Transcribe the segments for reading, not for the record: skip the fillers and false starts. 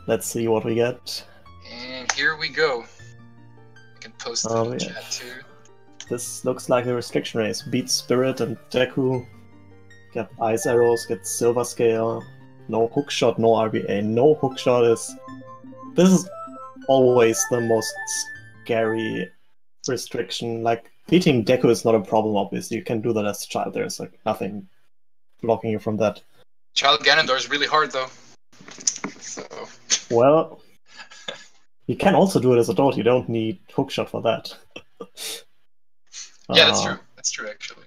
Let's see what we get. And here we go. I can post it in the chat too. This looks like a restriction race. Beat Spirit and Deku. Get Ice Arrows, get Silver Scale. No hookshot, no RBA. No hookshot is... This is always the most scary restriction. Like, beating Deku is not a problem, obviously. You can do that as a child. There's like nothing blocking you from that. Child Ganondorf is really hard though. So... Well... You can also do it as a adult. You don't need hookshot for that. Yeah, that's true. That's true, actually.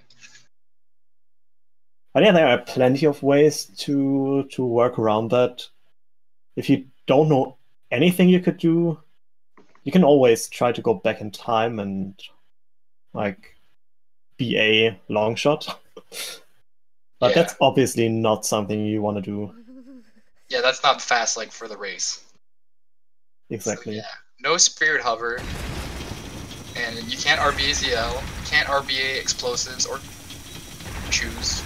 But yeah, there are plenty of ways to work around that. If you don't know anything you could do, you can always try to go back in time and like BA long shot. But yeah. That's obviously not something you want to do. Yeah, that's not fast like for the race. Exactly. So, yeah, no Spirit Hover, and you can't RBA ZL, you can't RBA Explosives or Choose,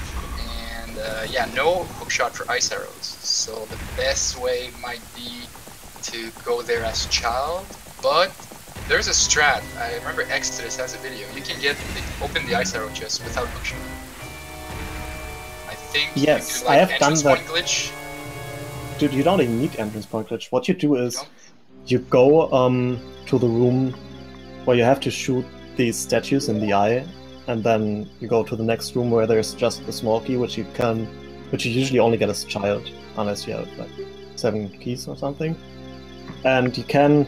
and yeah, no hookshot for Ice Arrows. So the best way might be to go there as a child, but there's a strat. I remember Exodus has a video. You can open the Ice Arrow chest without hookshot. I think yes, you do, like, I have done that. Glitch. Dude, you don't even need entrance point glitch. What you do is you go to the room where you have to shoot these statues in the eye, and then you go to the next room where there's just a small key, which you usually only get as a child, unless you have like 7 keys or something. And you can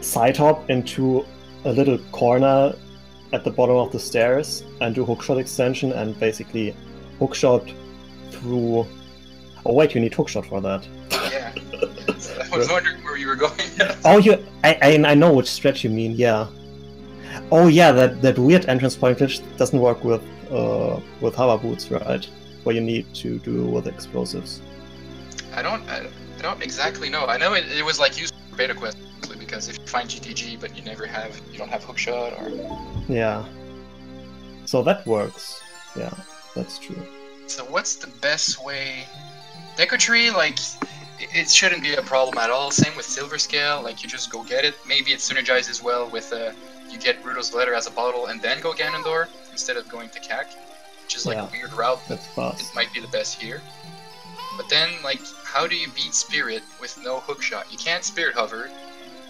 side hop into a little corner at the bottom of the stairs and do hookshot extension and basically hookshot through. Oh wait, you need hookshot for that. Yeah. I was wondering where you were going. Oh, I know which stretch you mean. Yeah. Oh yeah, that weird entrance point glitch doesn't work with hover boots, right? Where you need to do with explosives. I don't exactly know. I know it was like used for beta quest because if you find GTG but you don't have hookshot or. Yeah. So that works. Yeah, that's true. So what's the best way? Deku Tree, like, it shouldn't be a problem at all. Same with Silver Scale, like, you just go get it. Maybe it synergizes well with, you get Ruto's Letter as a bottle and then go Ganondorf instead of going to Kak, which is like a weird route. That's fast. It might be the best here. But then, like, how do you beat Spirit with no hookshot? You can't Spirit Hover,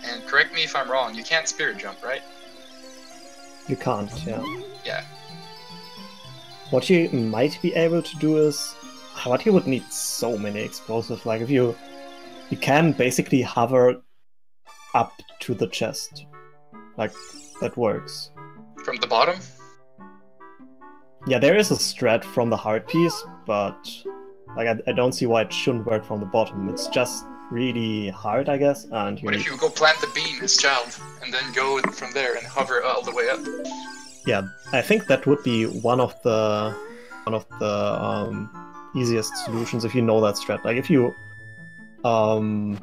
and correct me if I'm wrong, you can't Spirit Jump, right? You can't, yeah. Yeah. What you might be able to do is... But you would need so many explosives. Like, if you can basically hover up to the chest. Like, that works. From the bottom? Yeah, there is a strat from the heart piece, but like I don't see why it shouldn't work from the bottom. It's just really hard, I guess. And what if you go plant the beam as child and then go from there and hover all the way up? Yeah, I think that would be one of the easiest solutions if you know that strat. Like if you I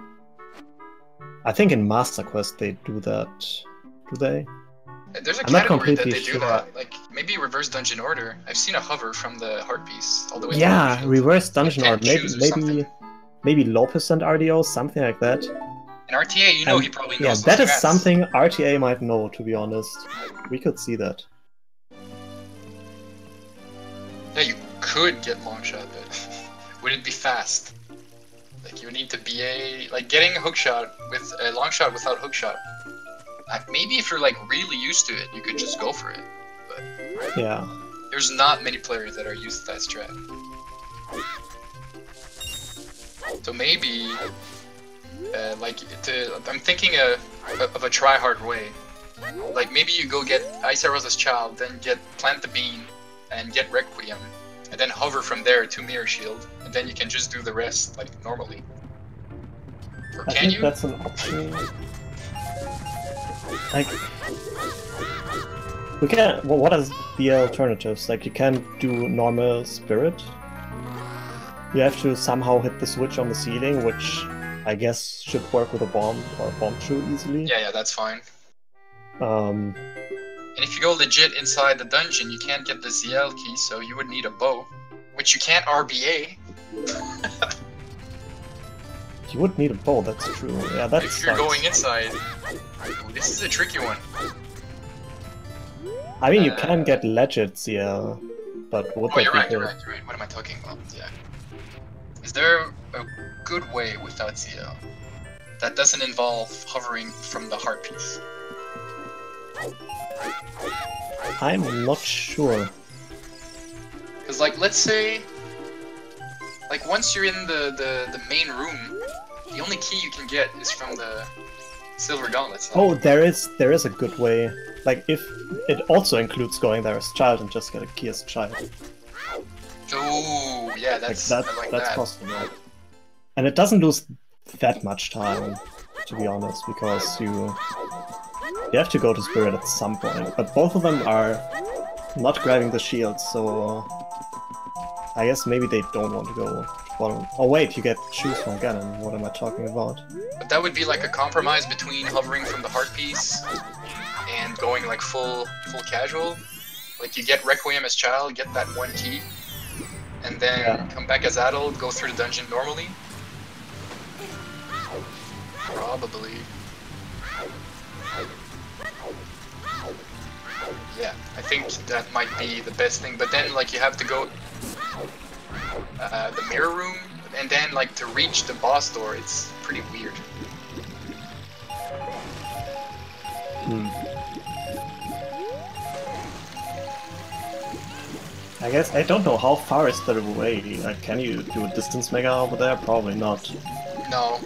think in Master Quest they do that. Do they? There's a category that they do that. Like maybe reverse dungeon order. I've seen a hover from the heart piece all the way. Yeah, reverse dungeon order. Maybe low percent RDO, something like that. And RTA, you know, he probably knows. Yeah, that is something RTA might know. To be honest, we could see that. Yeah, you could get long shot, but would it be fast? Like you would need to BA, like getting a hook shot with a long shot without hook shot. Maybe if you're like really used to it, you could just go for it. But yeah, there's not many players that are used to that strat. So maybe, I'm thinking of a try-hard way. Like maybe you go get Ice Arrows as child, then plant the beam, and get Requiem, and then hover from there to Mirror Shield, and then you can just do the rest like normally. Or I think that's an option. Like, we can. Well, what is the alternatives? Like, you can do normal Spirit. You have to somehow hit the switch on the ceiling, which I guess should work with a bomb or a bomb shoe easily. Yeah, that's fine. And if you go legit inside the dungeon, you can't get the ZL key, so you would need a bow, which you can't RBA. You would need a bow, that's true. Yeah, that's. If you're going inside. Ooh, this is a tricky one. I mean, you can get legends, yeah. But would that you're be right, good? you're right. What am I talking about? Yeah. Is there a good way without CL that doesn't involve hovering from the heart piece? I'm not sure. Because, like, let's say, like, once you're in the main room, the only key you can get is from the silver gauntlets. Oh, there is a good way. Like, if it also includes going there as child and just get a key as child. Oh, yeah, that's possible. And it doesn't lose that much time, to be honest, because you have to go to Spirit at some point. But both of them are not grabbing the shield, so I guess maybe they don't want to go bottom. Oh wait, you get shoes from Ganon. What am I talking about? But that would be like a compromise between hovering from the heart piece and going like full casual. Like you get Requiem as child, get that one key, and then come back as adult, go through the dungeon normally. Probably. Yeah, I think that might be the best thing. But then like you have to go the mirror room, and then like to reach the boss door, it's pretty weird. I guess I don't know how far is there away. Like, can you do a distance mega over there? Probably not. No.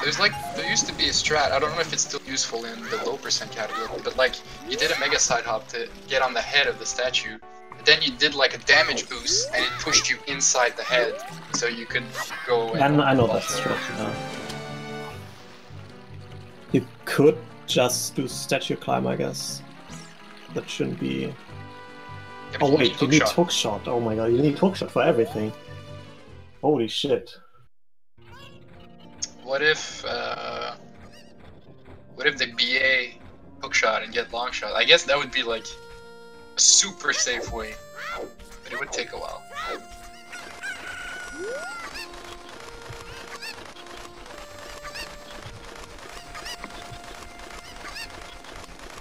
There used to be a strat, I don't know if it's still useful in the low percent category, but like, you did a mega side hop to get on the head of the statue, then you did like a damage boost, and it pushed you inside the head, so you could go and... I know that's true, yeah. You could just do statue climb, I guess. That shouldn't be... Yeah, oh wait, you need hookshot. Oh my god, you need hookshot for everything. Holy shit. What if they BA hookshot and get longshot? I guess that would be like a super safe way, but it would take a while.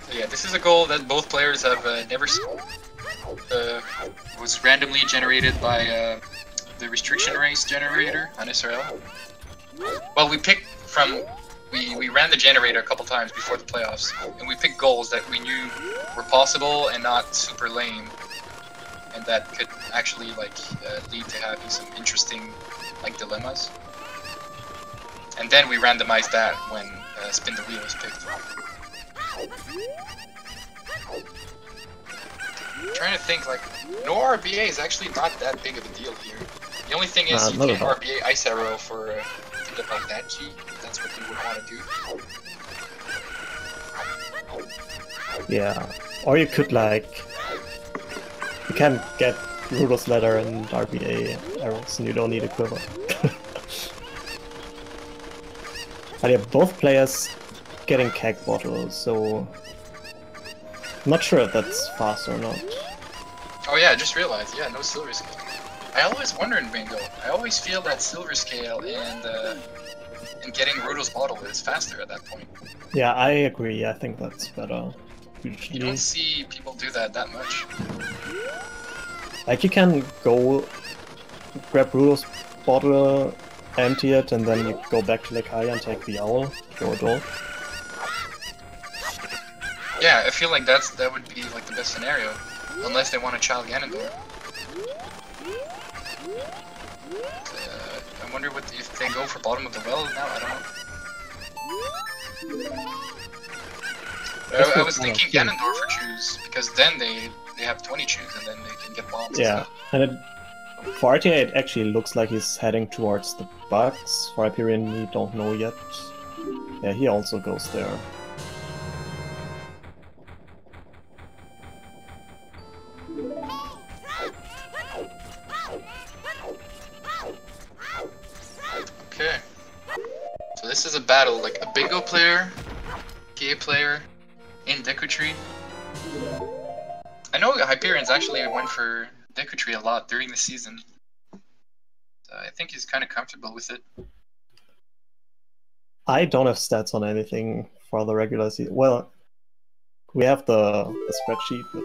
So yeah, this is a goal that both players have never seen. Was randomly generated by the restriction race generator on SRL. Well, we picked from... We ran the generator a couple times before the playoffs, and we picked goals that we knew were possible and not super lame, and that could actually like lead to having some interesting like dilemmas. And then we randomized that when Spin the Wheel was picked. I'm trying to think, like, no RBA is actually not that big of a deal here. The only thing is you can't RBA Ice Arrow for to get like that G. That's what you would want to do. Yeah, or you could like... You can get Rudolph's Ladder and RBA arrows and you don't need a quiver. But yeah, both players getting keg bottles, so... I'm not sure if that's fast or not. Oh yeah, I just realized, yeah, no silver scale. I always wonder in Bingo, I always feel that silver scale and getting Rudolph's bottle is faster at that point. Yeah, I agree, I think that's better. Usually. You don't see people do that much. Like, you can go grab Rudolph's bottle, empty it, and then you go back to Lekaya and take the owl, go adult. Yeah, I feel like that would be like the best scenario, unless they want a Child Ganondorf. I wonder if they go for bottom of the well now. I don't know. I was thinking Ganondorf for choose because then they have 20 choose and then they can get bombs. Yeah, and for RTA it actually looks like he's heading towards the bugs. For Hyperion we don't know yet. Yeah, he also goes there. Okay, so this is a battle, like a bingo player, gay player, in Deku Tree. I know Hyperion's actually went for Deku Tree a lot during the season. So I think he's kind of comfortable with it. I don't have stats on anything for the regular season. Well, we have the spreadsheet, but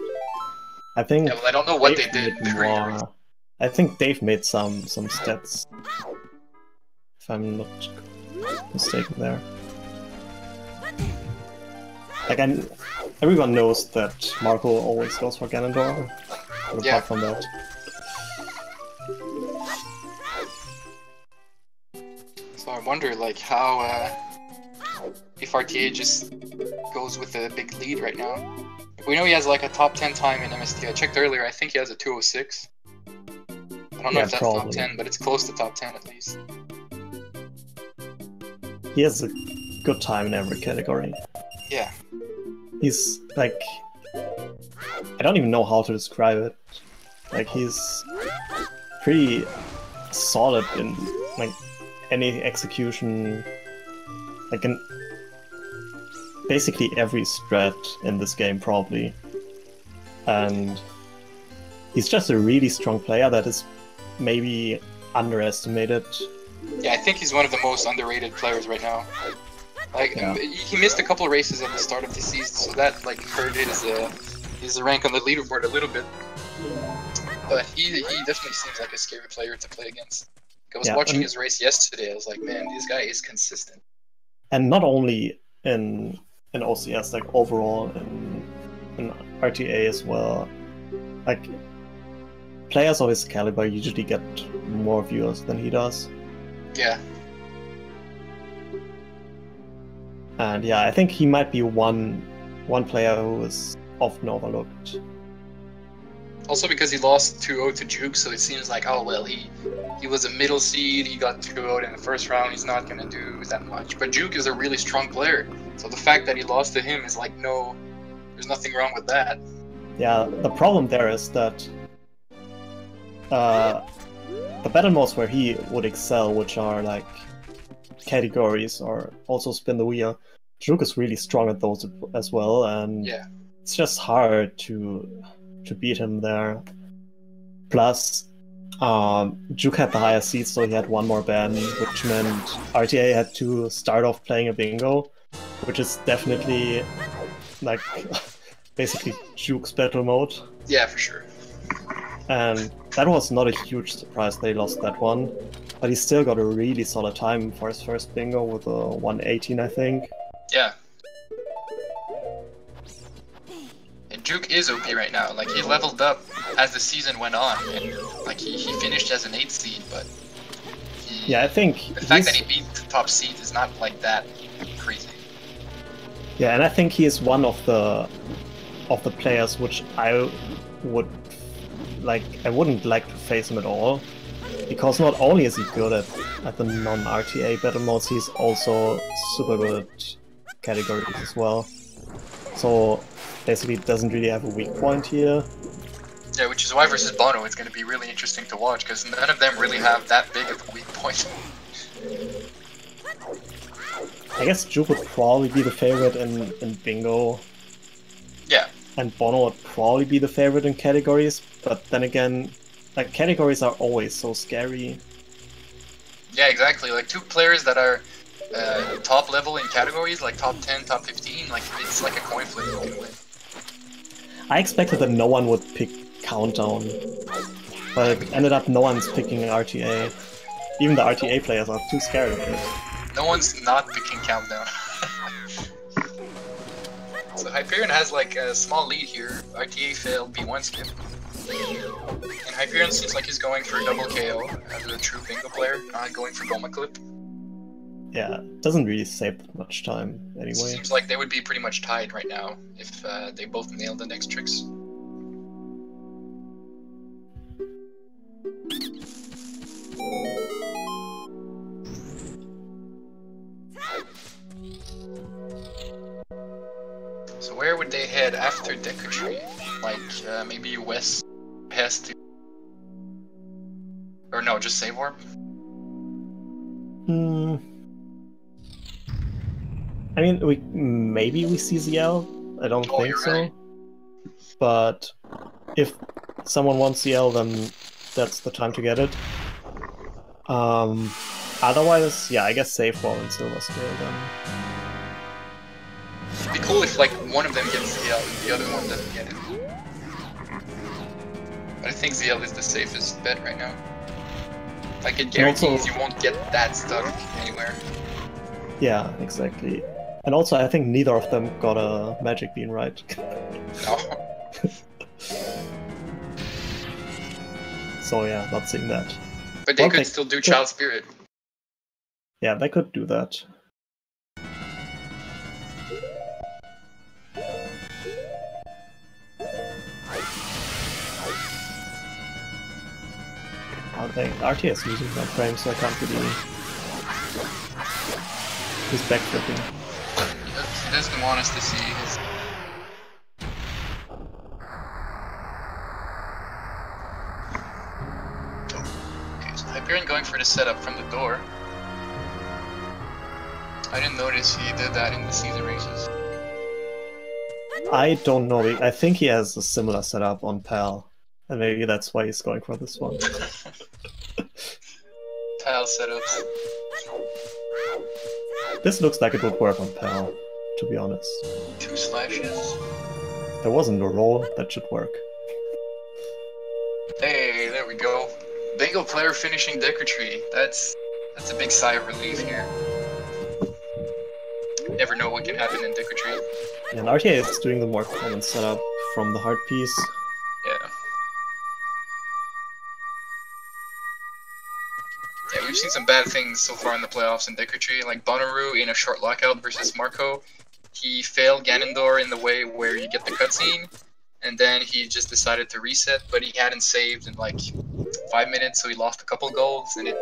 I think Yeah, well, I don't know what they Dave did made during the more. I think Dave made some stats, if I'm not mistaken there. Like, everyone knows that Marco always goes for Ganondorf, but Yeah. apart from that. So I wonder, like, how if RTA just goes with a big lead right now. We know he has like a top 10 time in MST. I checked earlier. I think he has a 206. I don't know Yeah, if that's probably. top 10, but it's close to top 10 at least. He has a good time in every category. Yeah. He's like, I don't even know how to describe it. Like, he's pretty solid in like any execution, like in basically every strat in this game probably. And he's just a really strong player that is maybe underestimated. Yeah, I think he's one of the most underrated players right now. Like, Yeah. he missed a couple of races at the start of the season, so that like hurt his rank on the leaderboard a little bit. But he definitely seems like a scary player to play against. I was watching his race yesterday. I was like, man, this guy is consistent. And not only in OCS, like overall in RTA as well. Like, players of his caliber usually get more viewers than he does. Yeah. And yeah, I think he might be one player who is often overlooked. Also because he lost 2-0 to Juke, so it seems like, oh well, he was a middle seed, he got 2-0 in the first round, he's not gonna do that much. But Juke is a really strong player, so the fact that he lost to him is like, no, there's nothing wrong with that. Yeah, the problem there is that the battle modes where he would excel, which are like categories or also spin the wheel, Juke is really strong at those as well, and yeah, it's just hard to beat him there. Plus, Juke had the higher seed, so he had one more ban, which meant RTA had to start off playing a bingo, which is definitely like basically Juke's battle mode. Yeah, for sure. And that was not a huge surprise they lost that one, but he still got a really solid time for his first bingo with a 118, I think. Yeah. And Juke is OP right now. Like, he leveled up as the season went on, and like he finished as an 8th seed, but yeah, I think the fact that he beat the top seed is not like that crazy. Yeah, and I think he is one of the players which I wouldn't like to face him at all, because not only is he good at the non-RTA battle modes, he's also super good at categories as well. So basically doesn't really have a weak point here. Yeah, which is why versus Bono it's going to be really interesting to watch, because none of them really have that big of a weak point. I guess Juke would probably be the favorite in bingo. Yeah. And Bono would probably be the favorite in categories, but then again, like, categories are always so scary. Yeah, exactly. Like, two players that are top level in categories, like top 10, top 15, like, it's like a coin flip you can win. I expected that no one would pick Countdown, but it ended up no one's picking RTA. Even the RTA players are too scared of it. No one's not picking Countdown. So Hyperion has like a small lead here. RTA failed B1 skip. And Hyperion seems like he's going for a double KO as a true bingo player, not going for Goma Clip. Yeah, it doesn't really save that much time anyway. Seems like they would be pretty much tied right now if they both nailed the next tricks. So where would they head after Deku Tree? Like, maybe West has to... Or no, just Save Warp? I mean, maybe we see ZL. I don't think so. Right. But if someone wants ZL, then that's the time to get it. Otherwise, yeah, I guess Safe Wall and Silver Scale then. It'd be cool if like one of them gets ZL and the other one doesn't get it. But I think ZL is the safest bet right now. Like it guarantees you won't get that stuck anywhere. Yeah, exactly. And also, I think neither of them got a Magic Bean, right? No. So yeah, not seeing that. But they could still do Child Spirit. Yeah, they could do that. I think RTS losing that frame, so I can't really... He's backflipping. He doesn't want us to see his... Okay, so Hyperion going for the setup from the door. I didn't notice he did that in the season races. I don't know. I think he has a similar setup on PAL. And maybe that's why he's going for this one. PAL setups. This looks like it would work on PAL, to be honest. 2 slashes. There wasn't a roll that should work. Hey, there we go. Bingo player finishing Deku Tree. That's a big sigh of relief here. You never know what can happen in Deku Tree. And RTA is doing the more common setup from the heart piece. Yeah. Yeah, we've seen some bad things so far in the playoffs in Deku Tree, like Bonnaroo in a short lockout versus Marco. He failed Ganondorf in the way where you get the cutscene, and then he just decided to reset, but he hadn't saved in like 5 minutes, so he lost a couple goals, and it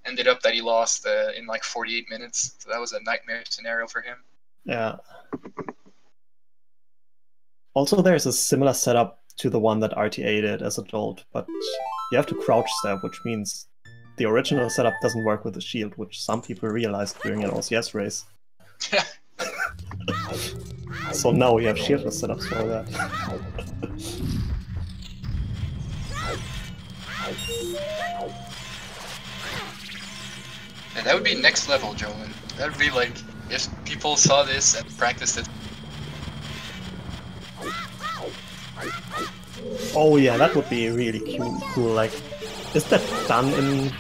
ended up that he lost in like 48 minutes. So that was a nightmare scenario for him. Yeah. Also, there's a similar setup to the one that RTA did as adult, but you have to crouch stab, which means the original setup doesn't work with the shield, which some people realized during an OCS race. So now we have shieldless setups for that. And that would be next level, Jolin. That would be like, if people saw this and practiced it. Oh yeah, that would be really cool. Like, is that done in...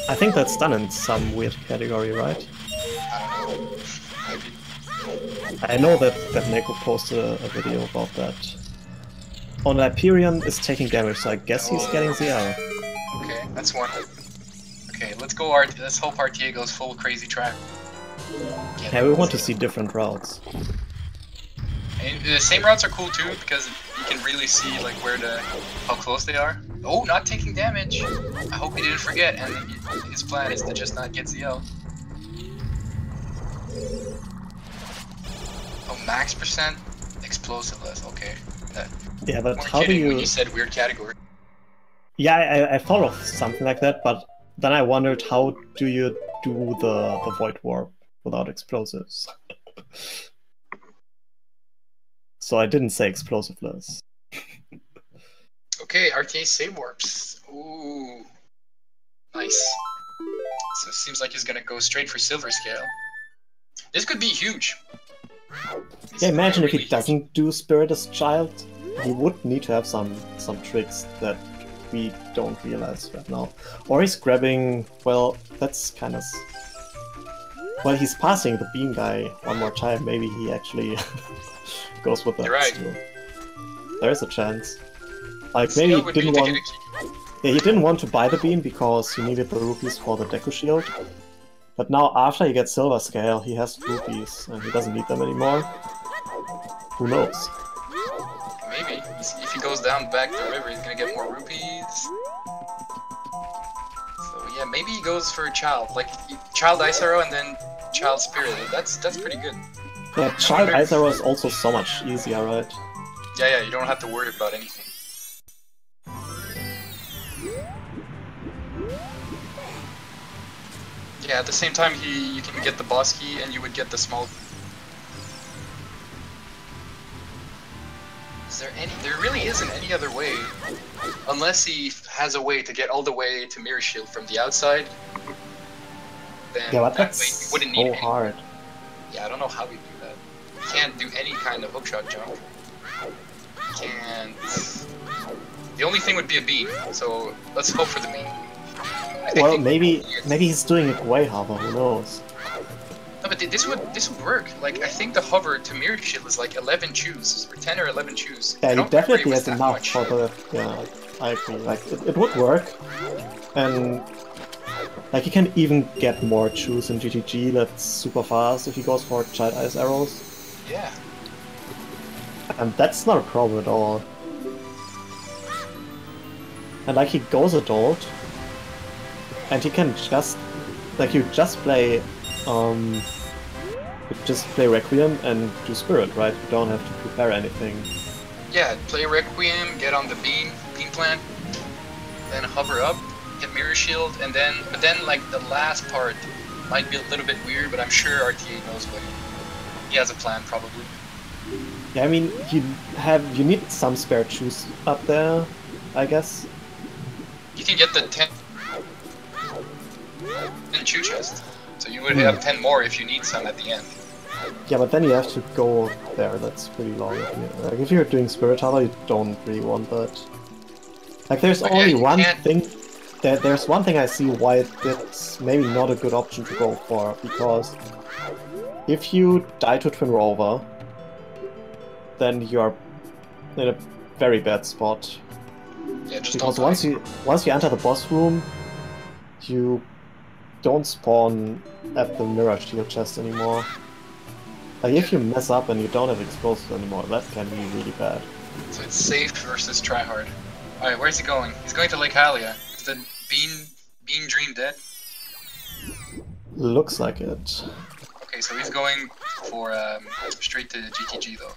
I think that's done in some weird category, right? I don't know. Maybe. I know that Neko posted a video about that. On Hyperion is taking damage, so I guess he's getting ZL. Okay, that's one. Okay, let's go let's hope RTA goes full crazy track. Yeah, we want to see different routes. And the same routes are cool too, because you can really see like how close they are. Oh, not taking damage! I hope he didn't forget, and his plan is to just not get ZL. Oh, max percent explosiveless. Okay. Yeah, but We're how do kidding you... when you said weird category. Yeah, I thought of something like that, but then I wondered how do you do the Void Warp without explosives? So I didn't say explosiveless. Okay, RTA save warps. Ooh. Nice. So it seems like he's gonna go straight for Silver Scale. This could be huge. Yeah, imagine if he doesn't do Spirit as Child. He would need to have some tricks that we don't realize right now. Or he's grabbing... Well, that's kind of... Well, he's passing the beam guy one more time. Maybe he actually goes with that. You're right. Still. There's a chance. Like, maybe he didn't want... Yeah, he didn't want to buy the beam because he needed the rupees for the Deku Shield. But now, after he gets Silver Scale, he has rupees, and he doesn't need them anymore. Who knows? Maybe. If he goes down back the river, he's gonna get more rupees. So yeah, maybe he goes for a Child. Like, Child Ice Arrow and then Child Spirit. That's pretty good. Yeah, Child Ice Arrow is also so much easier, right? Yeah, you don't have to worry about anything. Yeah, at the same time, you can get the boss key and you would get the small... There really isn't any other way, unless he has a way to get all the way to Mirror Shield from the outside, then Yeah, but that way that's you wouldn't need so any. hard. Yeah, I don't know how we do that. You can't do any kind of hookshot jump. You can't. The only thing would be a beam, so let's hope for the beam. Well, maybe he's doing it way harder, who knows? No, but this would work. Like, I think the hover to Mirror Shield is like 11 chews, or 10 or 11 chews. Yeah, I he don't remember it definitely was has that enough much. for the... Yeah, I agree. Like, it would work. And... Like, he can even get more chews in GTG, that's super fast if he goes for Child Ice Arrows. Yeah. And that's not a problem at all. And like, he goes adult, and he can just... Like, you just play... You just play Requiem and do Spirit, right? You don't have to prepare anything. Yeah, play Requiem, get on the beam plant, then hover up, get Mirror Shield, and then, but then like the last part might be a little bit weird, but I'm sure RTA knows what he has a plan probably. Yeah, I mean, you need some spare chews up there, I guess. You can get the 10 chew chest, so you would have 10 more if you need some at the end. Yeah, but then you have to go there, that's pretty long. Like, if you're doing Spirit Hover, you don't really want that. Like, there's only one thing... There's one thing I see why it's maybe not a good option to go for, because if you die to Twin Rover, then you're in a very bad spot. Yeah, just because don't once you enter the boss room, you don't spawn at the Mirror Shield chest anymore. Like, if you mess up and you don't have explosives anymore, that can be really bad. So it's safe versus tryhard. Alright, where's he going? He's going to Lake Hylia. Is the Bean Dream dead? Looks like it. Okay, so he's going for straight to GTG though.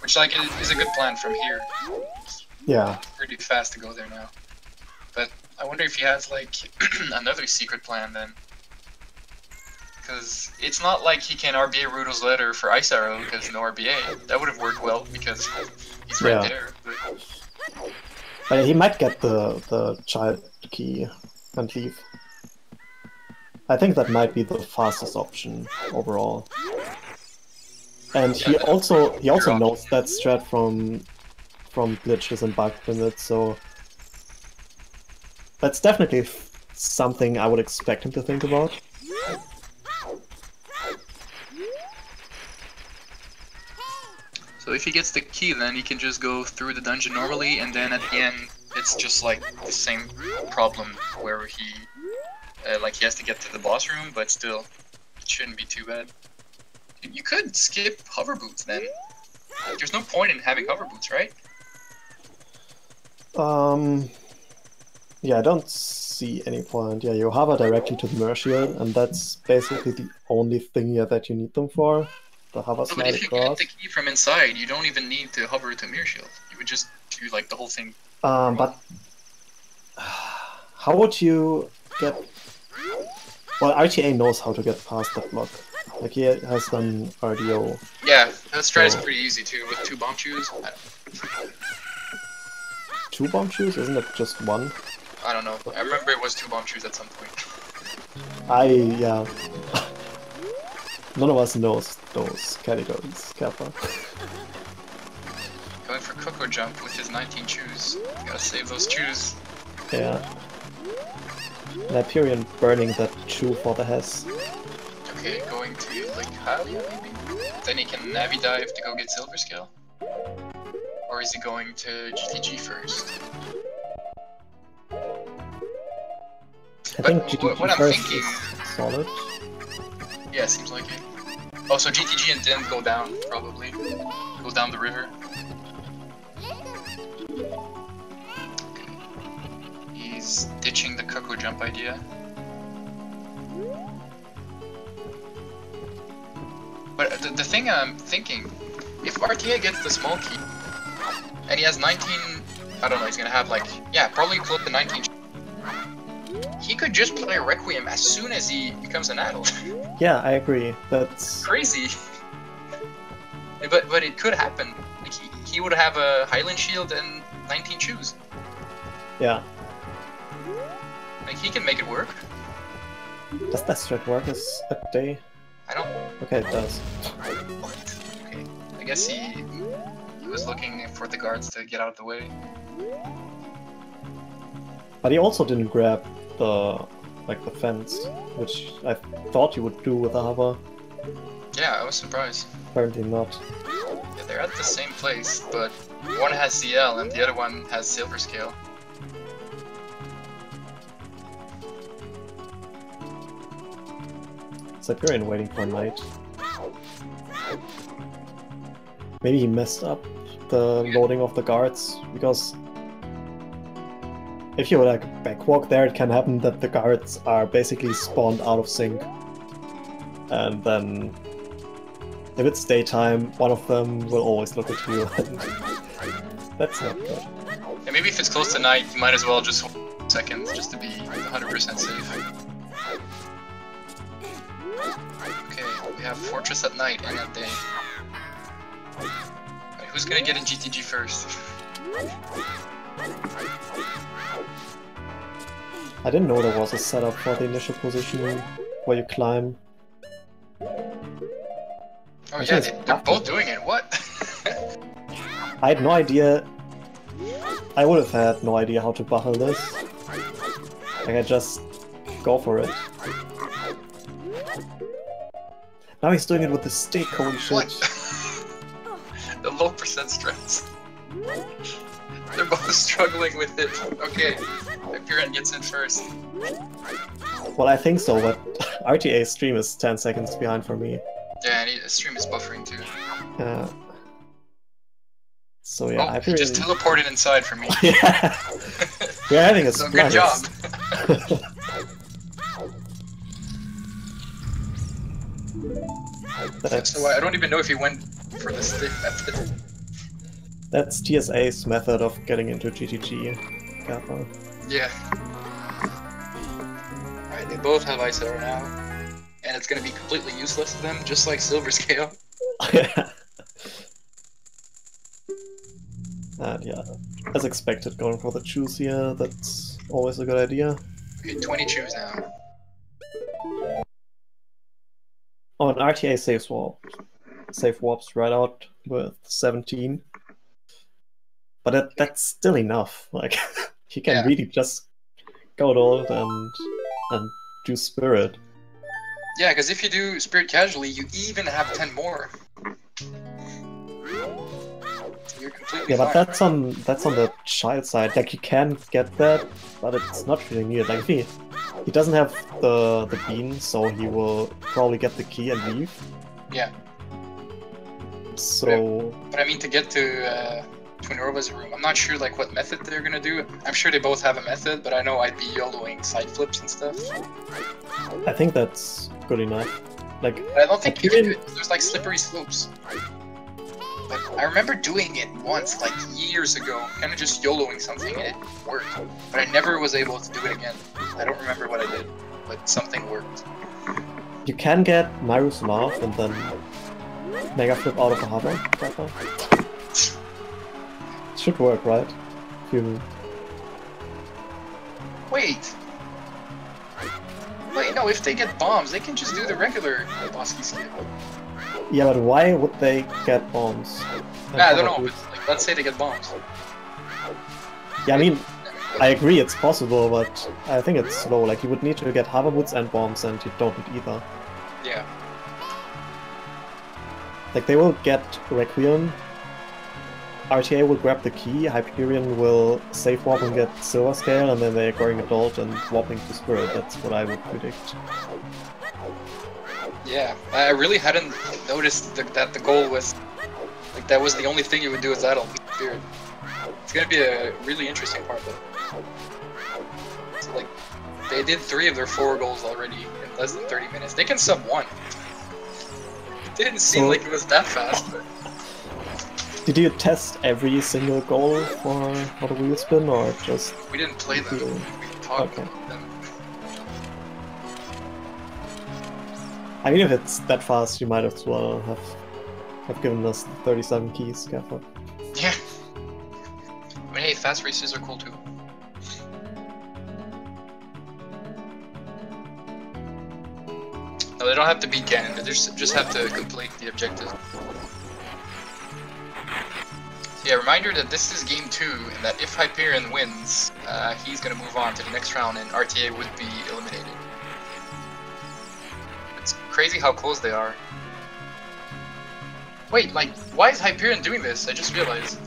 Which, like, is a good plan from here. Yeah. It's pretty fast to go there now. But I wonder if he has, like, another secret plan then. Because it's not like he can RBA Rudo's letter for Ice Arrow because no RBA. That would have worked well because he's right there. But he might get the child key and leave. I think that might be the fastest option overall. And he also knows that strat from glitches and bug limits, so that's definitely something I would expect him to think about. So if he gets the key, then he can just go through the dungeon normally, and then at the end, it's just like the same problem where he, like he has to get to the boss room, but still, it shouldn't be too bad. You could skip hover boots then. There's no point in having hover boots, right? Yeah, I don't see any point. Yeah, you hover directly to the Mirror Shield, and that's basically the only thing here that you need them for. The hover slide but if across. you get the key from inside, you don't even need to hover to Mirror Shield. You would just do like the whole thing. But how would you get? Well, RTA knows how to get past that block. Like, he has done RDO. Yeah, that strat is pretty easy too, with 2 bomb chews. 2 bomb chews? Isn't it just 1? I don't know. I remember it was 2 bomb chews at some point. Yeah. None of us knows those categories, Kappa. Going for Coco Jump with his 19 chews. Gotta save those chews. Yeah. Hyperion burning that chew for the Hess. Okay, going to like Hylia maybe? Then he can Navi dive to go get Silver Scale? Or is he going to GTG first? I think GTG what I'm first thinking... is solid. Yeah, seems like it. Oh, so GTG and then go down, probably. Go down the river. He's ditching the Coco Jump idea. But the thing I'm thinking, if RTA gets the small key, and he has 19, I don't know, he's gonna have like, yeah, probably close to 19. He could just play Requiem as soon as he becomes an adult. Yeah, I agree. That's crazy. But it could happen. Like he would have a Highland Shield and 19 choose. Yeah. Like, he can make it work. Does that strat work as a day? I don't... Okay, it does. What? Okay. I guess he was looking for the guards to get out of the way. But he also didn't grab the fence, which I thought he would do with a hover. Yeah, I was surprised. Apparently not. Yeah, they're at the same place, but one has CL and the other one has Silver Scale. Siberian waiting for night. Maybe he messed up the loading of the guards, because if you like backwalk there, it can happen that the guards are basically spawned out of sync. And then if it's daytime, one of them will always look at you. That's not good. Yeah, maybe if it's close to night, you might as well just hold seconds just to be 100% safe. Okay, we have Fortress at night and at day. Right, who's gonna get in GTG first? I didn't know there was a setup for the initial position where you climb. Oh yeah, they're both doing it, what? I had no idea. I would have had no idea how to buckle this. Like, I just go for it. Now he's doing it with the stick, holy shit. What? The low percent stress. They're both struggling with it. Okay, Hyperion gets in first. Well, I think so, but RTA's stream is 10 seconds behind for me. Yeah, and his stream is buffering too. So yeah, oh, Hyperion... he just teleported inside for me. Yeah, we're having a so good job. So I don't even know if he went for the stick method. That's TSA's method of getting into GTG. Kappa. Yeah. Alright, they both have Ice Arrow now. And it's gonna be completely useless to them, just like Silver Scale. Yeah. And yeah, as expected, going for the choose here, that's always a good idea. Okay, 20 choose now. Oh, and RTA safe warps right out with 17. But that's still enough. Like, he can really just go old and do Spirit. Yeah, because if you do Spirit casually, you even have 10 more. You're completely but fine. that's on the child side. Like, you can get that, but it's not really needed. Like, if he doesn't have the bean, so he will probably get the key and leave. Yeah. So. But I mean, to get to Twinrova's room, I'm not sure like what method they're gonna do. I'm sure they both have a method, but I know I'd be YOLOing side flips and stuff. I think that's good enough. Like, but I don't think you can do it. There's like slippery slopes. But I remember doing it once, like years ago, kind of just YOLOing something, and it worked. But I never was able to do it again. I don't remember what I did, but something worked. You can get Myru's Mouth and then Mega Flip out of the hover. Should work, right? Wait, no, if they get bombs, they can just do the regular Bosky skip. Yeah, but why would they get bombs? I don't know, but like, let's say they get bombs. Yeah, I mean, I agree it's possible, but I think it's slow. Like, you would need to get hover boots and bombs, and you don't need either. Yeah. Like, they will get Requiem, RTA will grab the key, Hyperion will safe warp and get Silver Scale, and then they're going Adult and warping to Spirit. That's what I would predict. Yeah, I really hadn't noticed that the goal was, like, that was the only thing you would do with that Spirit. It's gonna be a really interesting part, though. So, like, they did 3 of their 4 goals already in less than 30 minutes. They can sub 1. It didn't seem like it was that fast, but... Did you test every single goal for the wheel spin, or just... We didn't play them, we talked about them. I mean, if it's that fast, you might as well have given us 37 keys, Gaffer. Yeah. I mean, hey, fast races are cool too. No, they don't have to beat Ganon, they just have to complete the objective. Yeah, reminder that this is game 2, and that if Hyperion wins, he's gonna move on to the next round and RTA would be eliminated. It's crazy how close they are. Wait, like, why is Hyperion doing this? I just realized.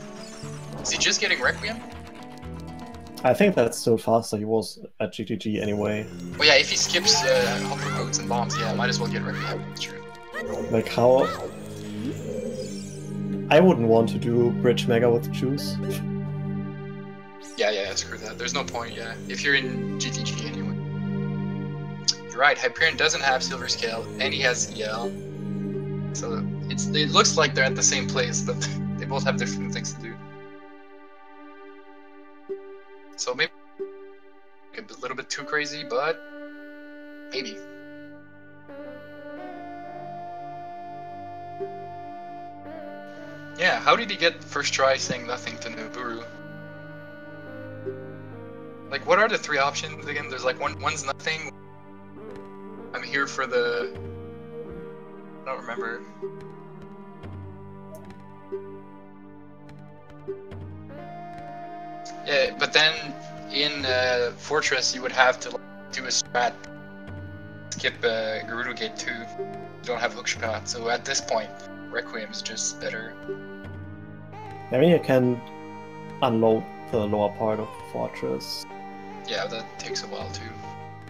Is he just getting Requiem? I think that's still faster. He was at GTG anyway. Well, yeah, if he skips Hover Coats and Bombs, yeah, might as well get Requiem. That's true. Like how... I wouldn't want to do Bridge Mega with Juice. Yeah, screw that. There's no point, yeah. If you're in GTG anyway. You're right, Hyperion doesn't have Silver Scale, and he has EL. So it looks like they're at the same place, but they both have different things to do. So maybe a little bit too crazy, but maybe. Yeah, how did he get first try saying nothing to Naburu? Like, what are the 3 options again? There's like one's nothing. I'm here for the... I don't remember. Yeah, but then in Fortress you would have to do a strat, skip Gerudo Gate 2. You don't have Hookshot, so at this point, Requiem is just better. I mean, you can unload the lower part of the Fortress. Yeah, that takes a while too.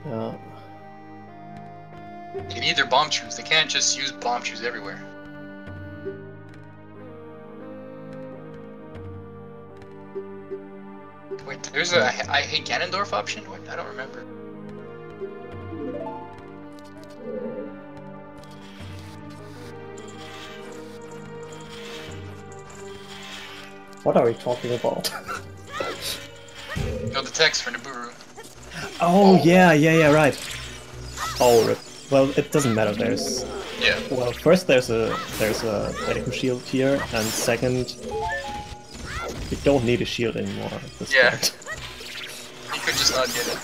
Yeah. They need their bomb shoes. They can't just use bomb shoes everywhere. Wait, there's a I hate Ganondorf option? Wait, I don't remember. What are we talking about? No, the text for Naburu. Oh, yeah, right. Oh, rip. Well, it doesn't matter. There's... Yeah. Well, first there's a Deku shield here, and second, you don't need a shield anymore at this point. You could just not get it.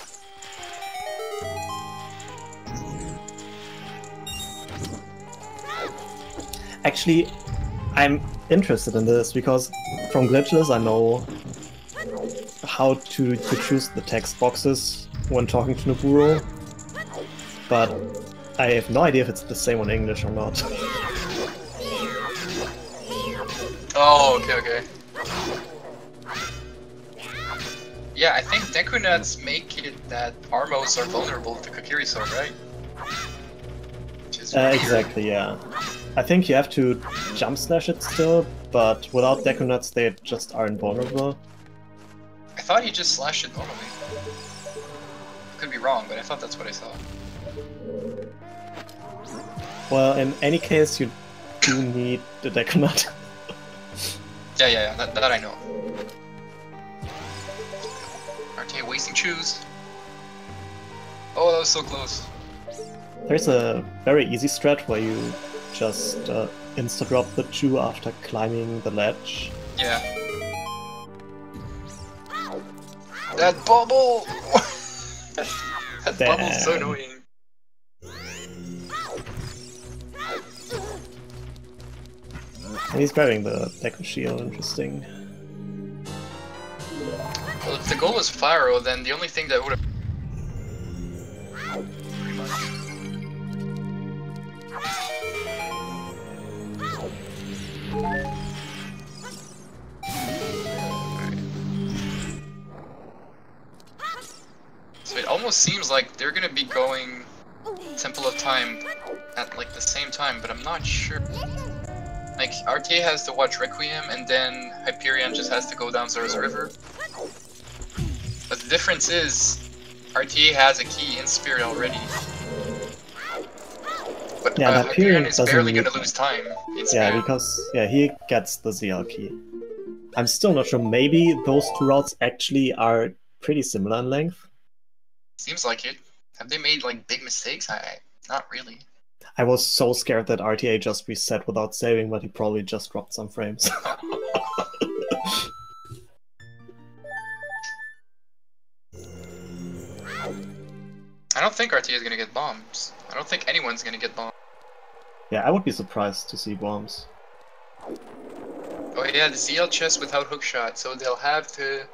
Actually, I'm interested in this because from Glitchless I know how to choose the text boxes when talking to Naburo, but I have no idea if it's the same in English or not. Oh, okay. Yeah, I think Deku Nuts make it that Armos are vulnerable to Kokiri Sword, right? Exactly, yeah. I think you have to jump slash it still, but without Deku Nuts they just aren't vulnerable. I thought he just slashed it normally. Could be wrong, but I thought that's what I saw. Well, in any case, you do need the Deku Nut. Yeah, that I know. RTA wasting chews. Oh, that was so close. There's a very easy strat where you just insta-drop the chew after climbing the ledge. Yeah. That bubble! That bubble's so annoying. And he's grabbing the Deku Shield, interesting. Well, if the goal was Fyro, then the only thing that would have... Pretty much. So it almost seems like they're gonna be going Temple of Time at like the same time, but I'm not sure. Like, RTA has to watch Requiem, and then Hyperion just has to go down Zora's River. But the difference is, RTA has a key in Spirit already. But yeah, Hyperion is barely gonna lose time in Spirit. Yeah, because he gets the ZL key. I'm still not sure, maybe those two routes actually are pretty similar in length. Seems like it. Have they made like big mistakes? Not really. I was so scared that RTA just reset without saving, but he probably just dropped some frames. I don't think RTA is gonna get bombs. I don't think anyone's gonna get bombs. Yeah, I would be surprised to see bombs. Oh yeah, the ZL chest without hookshot, so they'll have to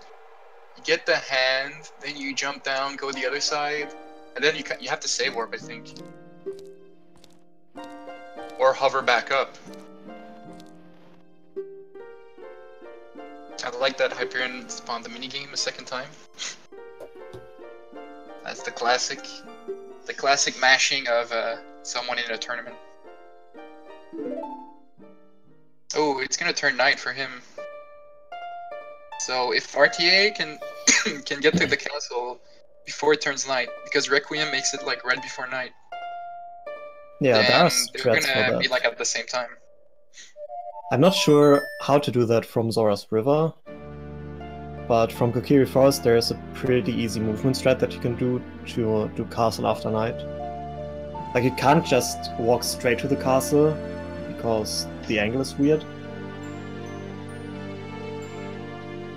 get the hand, then you jump down, go the other side, and then you have to save warp, I think. Or hover back up. I like that Hyperion spawned the minigame a second time. That's the classic mashing of someone in a tournament. Oh, it's gonna turn night for him. So if RTA can can get to the castle before it turns night, because Requiem makes it like right before night. Yeah, then there are they're strats for gonna that. be like at the same time. I'm not sure how to do that from Zora's River, but from Kokiri Forest there's a pretty easy movement strat that you can do to do castle after night. Like, you can't just walk straight to the castle, because the angle is weird.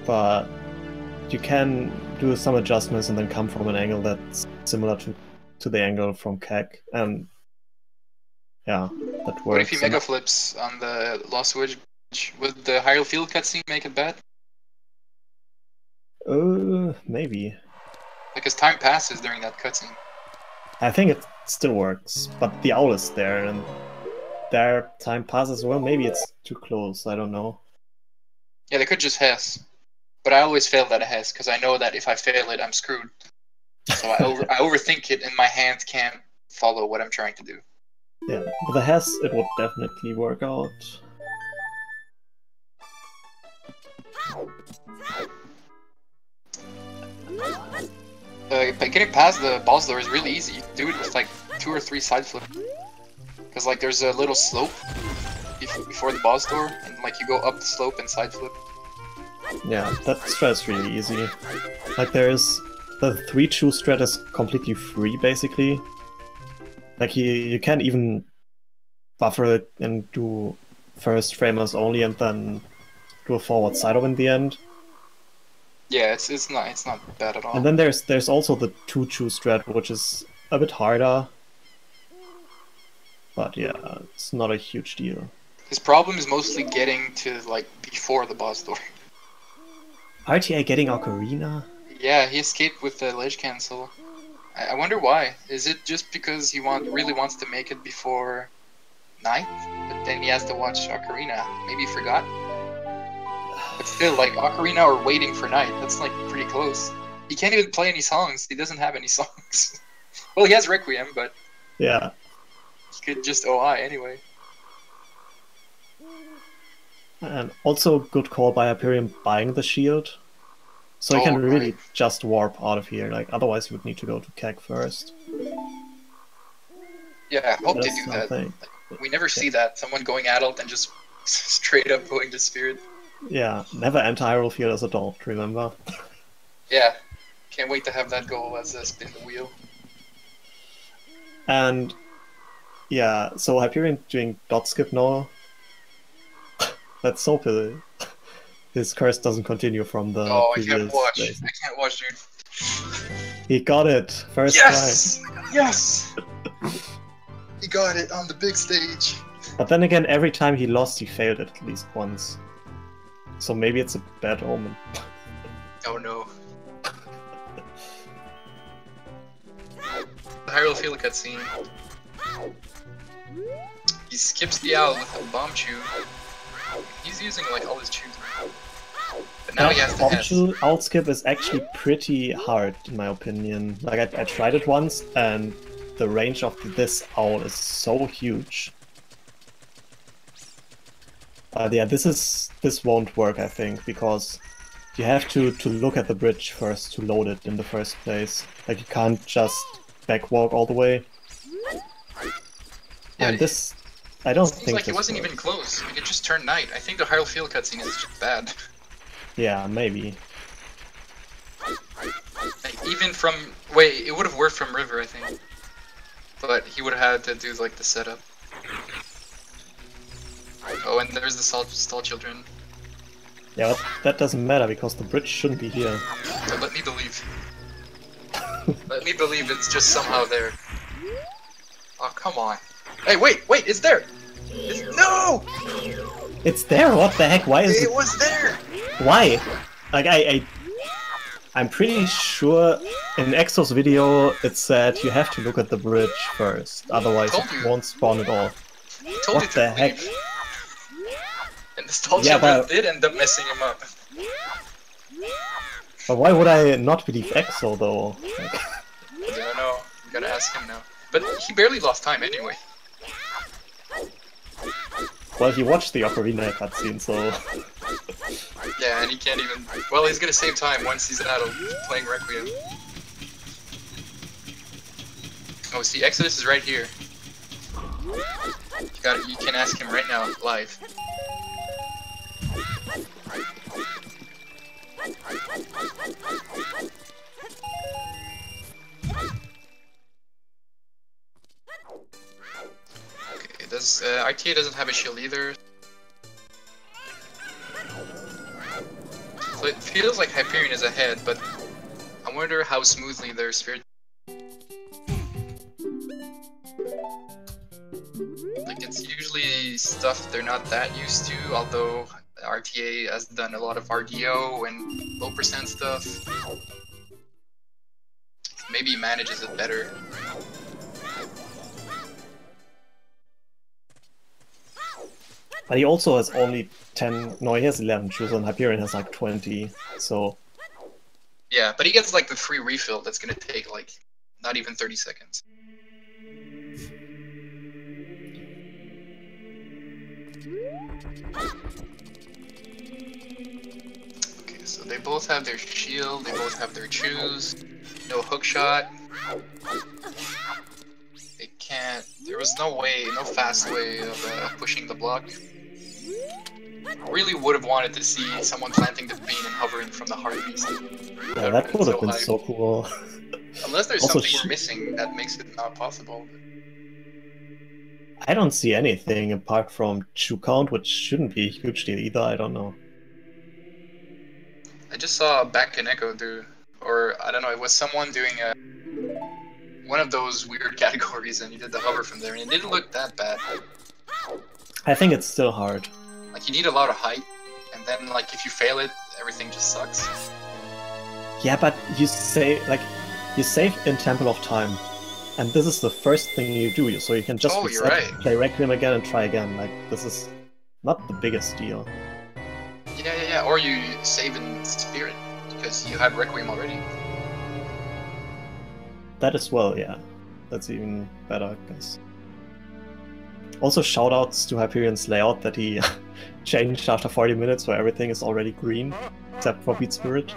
But you can do some adjustments and then come from an angle that's similar to the angle from Keg, and yeah, that works. What if he mega flips on the Lost Witch? Would the Hyrule Field cutscene make it bad? Maybe. Because time passes during that cutscene. I think it still works, but the owl is there, and their time passes. Well, maybe it's too close, I don't know. Yeah, they could just Hess. But I always fail that Hess, because I know that if I fail it, I'm screwed. So I overthink it, and my hand can't follow what I'm trying to do. Yeah, with a Hess, it would definitely work out. Getting past the boss door is really easy. You can do it with like 2 or 3 side flips. Because like there's a little slope before the boss door, and like you go up the slope and side flip. Yeah, that strat is really easy. Like, there's the 3-2 strat is completely free, basically. Like, you can even buffer it and do first framers only, and then do a forward side-up in the end. Yeah, it's not bad at all. And then there's also the 2-2 strat, which is a bit harder. But yeah, it's not a huge deal. His problem is mostly getting to like before the boss door. RTA getting Ocarina? Yeah, he escaped with the ledge cancel. I wonder why. Is it just because he really wants to make it before night? But then he has to watch Ocarina. Maybe he forgot? But still, like, Ocarina or Waiting for Night, that's like pretty close. He can't even play any songs. He doesn't have any songs. Well, he has Requiem, but yeah, he could just OI anyway. And also good call by Hyperion buying the shield. So he can really just warp out of here, like, otherwise you would need to go to Keg first. Yeah, I hope they do that. Like, we never see that. Someone going adult and just straight up going to Spirit. Yeah, never enter Hyrule Field as adult, remember? Yeah, can't wait to have that goal as a spin the wheel. And yeah, so Hyperion doing dot skip now. Let's hope his curse doesn't continue from the previous I can't watch. days. I can't watch, dude. He got it! First time! Yes! He got it on the big stage. But then again, every time he lost, he failed it at least once. So maybe it's a bad omen. Oh no. The Hyrule Field cutscene. He skips the owl with a bomb chew. He's using like all his chews now. But now he has to bomb chew owl skip is actually pretty hard in my opinion. Like, I tried it once, and the range of this owl is so huge. Yeah, this won't work, I think, because you have to look at the bridge first to load it in the first place. Like, you can't just backwalk all the way. Yeah, and this, I don't think like it wasn't even close. Like, it just turned night. I think the Hyrule Field cutscene is just bad. Yeah, maybe. Like, even from... Wait, it would have worked from River, I think. But he would have had to do, like, the setup. Oh, and there's the stall children. Yeah, but that doesn't matter because the bridge shouldn't be here. So let me believe. Let me believe it's just somehow there. Oh, come on. Hey, wait, it's there! No! It's there? What the heck? Why is it? It was there! Why? Like, I'm pretty sure in Exo's video it said you have to look at the bridge first, otherwise it won't spawn at all. Told What the heck? And Nostalgia did end up messing him up. But why would I not believe Exo though? I don't know. I'm gonna ask him now. But he barely lost time anyway. Well, he watched the Ocarina cutscene, so... Yeah, and he can't even... Well, he's gonna save time once he's out of playing Requiem. Oh, see, Exodus is right here. You can ask him right now, live. Okay, RTA doesn't have a shield either. So it feels like Hyperion is ahead, but I wonder how smoothly their spirit... Like, it's usually stuff they're not that used to, although RTA has done a lot of RDO and low percent stuff. Maybe he manages it better. But he also has only 10... No, he has 11 shoes and Hyperion has like 20, so... Yeah, but he gets like the free refill that's gonna take like not even 30 seconds. Okay, so they both have their shield, they both have their choose. No hook shot. They can't... There was no way, no fast way of pushing the block. Really would have wanted to see someone planting the bean and hovering from the heart beast. Yeah, that would have been so cool. Unless there's Also, something we're missing that makes it not possible. I don't see anything apart from Chu count, which shouldn't be a huge deal either, I don't know. I just saw Back Kaneko do, or I don't know, it was someone doing one of those weird categories and he did the hover from there and it didn't look that bad. I think it's still hard. Like, you need a lot of height, and then, like, if you fail it, everything just sucks. Yeah, but you save in Temple of Time, and this is the first thing you do, so you can just play Requiem again and try again. Like, this is not the biggest deal. Yeah, or you save in Spirit, because you have Requiem already. That as well, yeah. That's even better, I guess. Also, shoutouts to Hyperion's layout that he changed after 40 minutes, where everything is already green, except for Beat Spirit.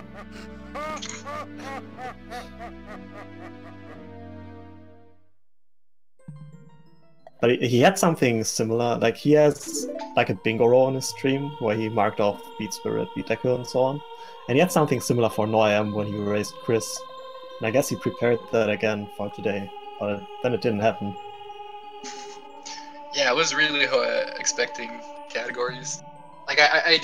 But he had something similar, like he has like a bingo roll on his stream, where he marked off Beat Spirit, Beat Echo, and so on. And he had something similar for Noam when he raised Chris. And I guess he prepared that again for today, but then it didn't happen. Yeah, I was really expecting categories. Like, I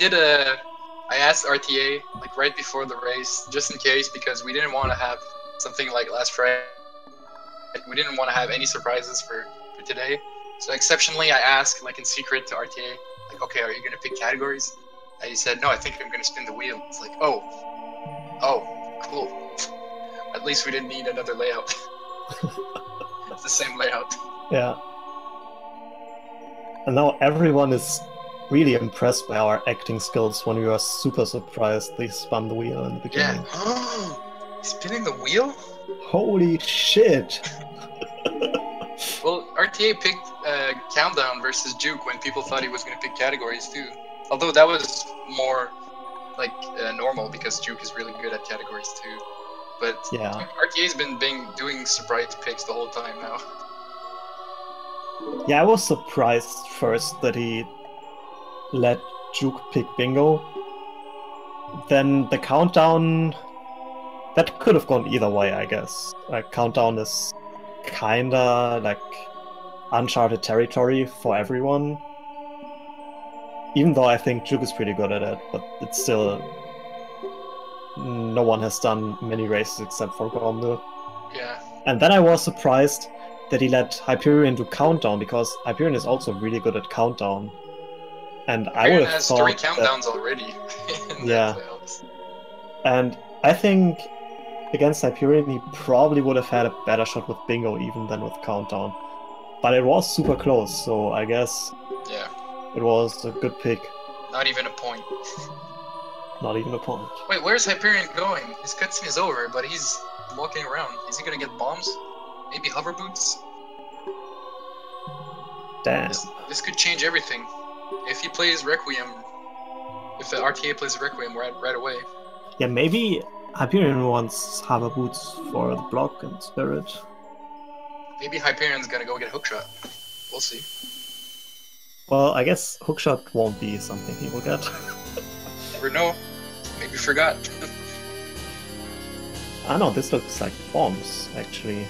asked RTA, like, right before the race, just in case, because we didn't want to have something like last Friday. We didn't want to have any surprises for today. So exceptionally, I asked, like, in secret to RTA, like, okay, are you going to pick categories? And he said, no, I think I'm going to spin the wheel. It's like, oh, cool. At least we didn't need another layout. It's the same layout. Yeah. And now everyone is really impressed by our acting skills when we were super surprised they spun the wheel in the beginning. Yeah. Spinning the wheel? Holy shit! Well, RTA picked Countdown versus Juke when people thought he was going to pick categories too. Although that was more like normal because Juke is really good at categories too. But yeah, RTA's been doing surprise picks the whole time now. Yeah, I was surprised first that he let Juke pick Bingo. Then the Countdown... That could have gone either way, I guess. Like, Countdown is kinda like uncharted territory for everyone. Even though I think Juke is pretty good at it, but it's still... No one has done many races except for Gormdu. Yeah. And then I was surprised that he let Hyperion do countdown, because Hyperion is also really good at countdown. And I would Hyperion have has 3 thought that, countdowns already in the yeah. playoffs. And I think against Hyperion he probably would have had a better shot with Bingo even than with countdown. But it was super close, so I guess Yeah. it was a good pick. Not even a point. Not even a point. Wait, where's Hyperion going? His cutscene is over, but he's walking around. Is he gonna get bombs? Maybe hover boots? Damn. This could change everything. If he plays Requiem, if the RTA plays Requiem right away. Yeah, maybe Hyperion wants hover boots for the block and Spirit. Maybe Hyperion's gonna go get hookshot. We'll see. Well, I guess hookshot won't be something he will get. Never know. Maybe forgot. I know, this looks like bombs, actually.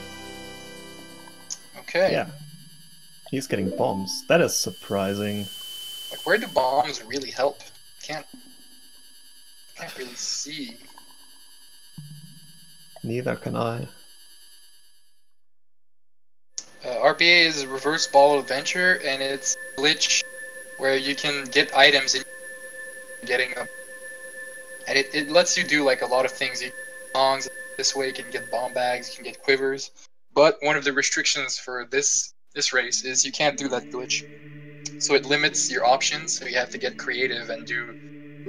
Okay. Yeah. He's getting bombs. That is surprising. Like, where do bombs really help? Can't really see. Neither can I. RBA is Reverse Ball Adventure, and it's a glitch where you can get items and getting them. And it lets you do like a lot of things. You get songs this way, you can get bomb bags, you can get quivers. But one of the restrictions for this race is you can't do that glitch. So it limits your options, so you have to get creative and do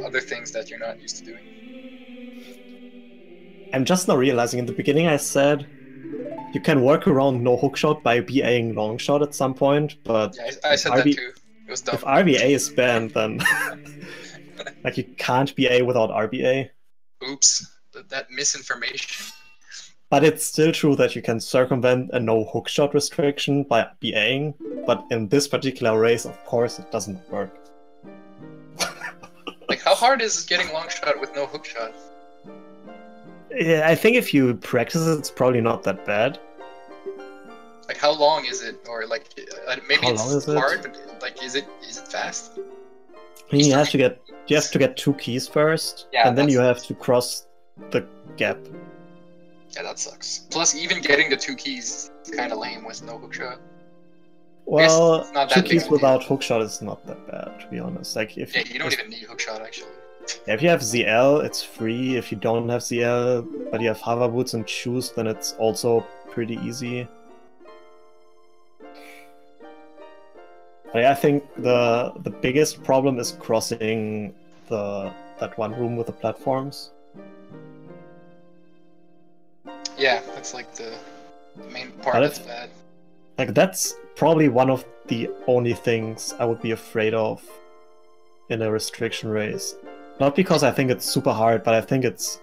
other things that you're not used to doing. I'm just now realizing in the beginning I said you can work around no hookshot by BAing longshot at some point, but yeah, I said that too. It was dumb. If RBA is banned, then like you can't BA without RBA. Oops, that misinformation. But it's still true that you can circumvent a no hookshot restriction by BAing, but in this particular race, of course, it doesn't work. Like, how hard is getting long shot with no hookshot? Yeah, I think if you practice it, it's probably not that bad. Like, how long is it? Or like, maybe it's hard, but like, is it fast? You have to get 2 keys first, yeah, and then you have to cross the gap. Yeah, that sucks. Plus, even getting the 2 keys is kind of lame with no hookshot. Well, 2 keys without hookshot is not that bad, to be honest. Like if yeah, you don't even need hookshot actually. Yeah, if you have ZL, it's free. If you don't have ZL, but you have hover boots and shoes, then it's also pretty easy. But yeah, I think the biggest problem is crossing that one room with the platforms. Yeah, that's like the main part that's bad. Like that's probably one of the only things I would be afraid of in a restriction race. Not because I think it's super hard, but I think it's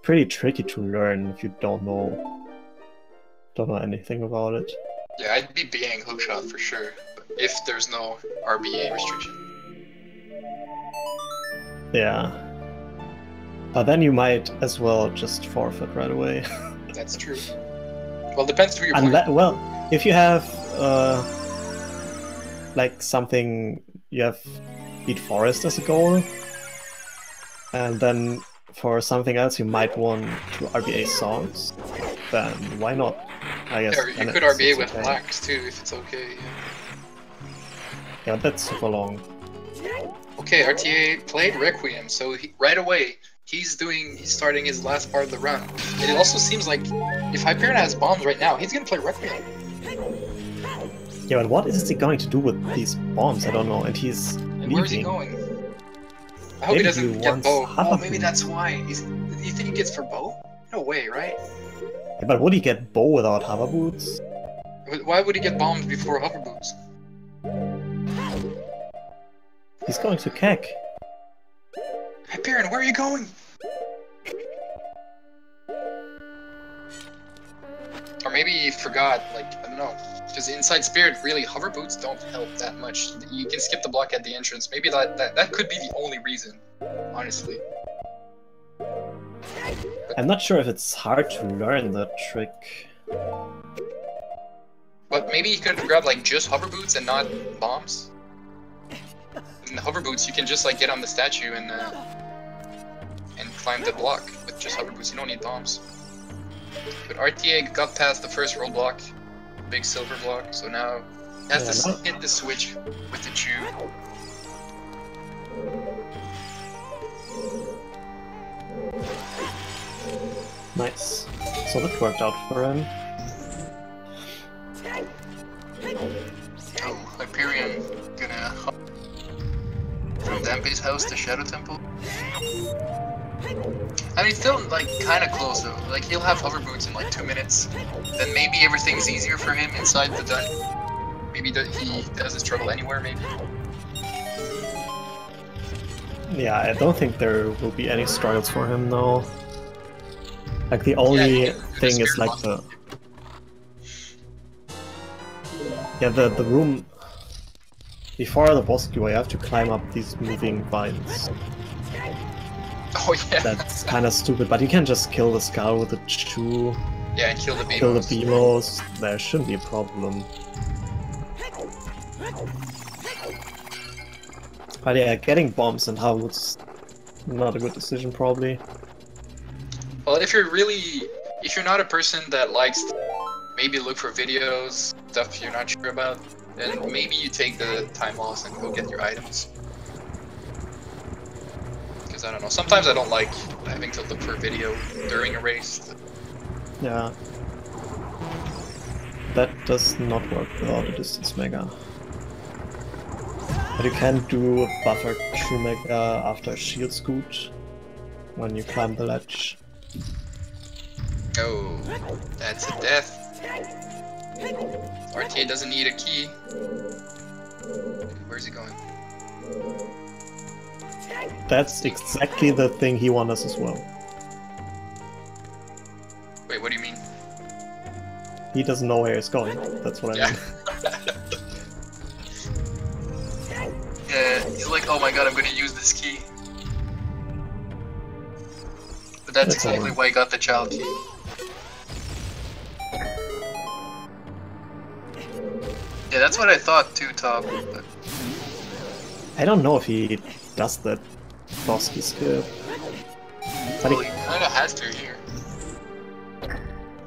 pretty tricky to learn if you don't know anything about it. Yeah, I'd be BAing hookshot for sure, if there's no RBA restriction. Yeah. But then you might as well just forfeit right away. That's true. Well, depends who you're playing. Well, if you have like something, you have Beat Forest as a goal, and then for something else you might want to RBA songs, then why not? I guess. Yeah, you could RBA with blacks too, if it's okay. Yeah, that's super long. Okay, RTA played Requiem, so right away he's starting his last part of the run. And it also seems like if Hyperion has bombs right now, he's gonna play Requiem. Yeah, but what is he going to do with these bombs? I don't know. And he's leaving. Where's he going? I hope he doesn't get bow. Oh, maybe that's why. Do you think he gets for bow? No way, right? Yeah, but would he get bow without hover boots? Why would he get bombs before hover boots? He's going to Keck. Hyperion, where are you going? Or maybe he forgot, like, I don't know. Because inside Spirit, really, hover boots don't help that much. You can skip the block at the entrance. Maybe that could be the only reason, honestly. I'm not sure if it's hard to learn that trick. But maybe he could have grabbed, like, just hover boots and not bombs. In the hover boots, you can just, like, get on the statue and climb the block with just hover boots. You don't need bombs. But RTA got past the first roadblock, big silver block, so now he has to hit the switch with the chew. Nice. So that worked out for him. Oh, Hyperion gonna hop from Dampe's house to Shadow Temple. I mean, still like kind of close though. Like he'll have hover boots in like 2 minutes. Then maybe everything's easier for him inside the dungeon. Maybe he doesn't struggle anywhere. Maybe. Yeah, I don't think there will be any struggles for him though. Like the only thing is like the the room before the boss queue. You have to climb up these moving vines. Oh yeah. That's kind of stupid, but you can just kill the skull with a chew. Yeah, and kill the Beamos. Kill the Beamos. There shouldn't be a problem. But yeah, getting bombs and Howard's not a good decision probably. Well, if you're not a person that likes to maybe look for videos, stuff you're not sure about, then maybe you take the time loss and go get your items. Because I don't know, sometimes I don't like having to look for a video during a race. Yeah. That does not work without a distance mega. But you can do a buffer true mega after a shield scoot when you climb the ledge. Oh, that's a death. RTA doesn't need a key. Where's he going? That's exactly the thing he wants as well. Wait, what do you mean? He doesn't know where he's going. That's what I mean. Yeah, he's like, oh my god, I'm gonna use this key. But that's exactly why he got the child key. Yeah, that's what I thought too, Tom. But... I don't know if he does that Bosky skip. But well, he kinda has to here.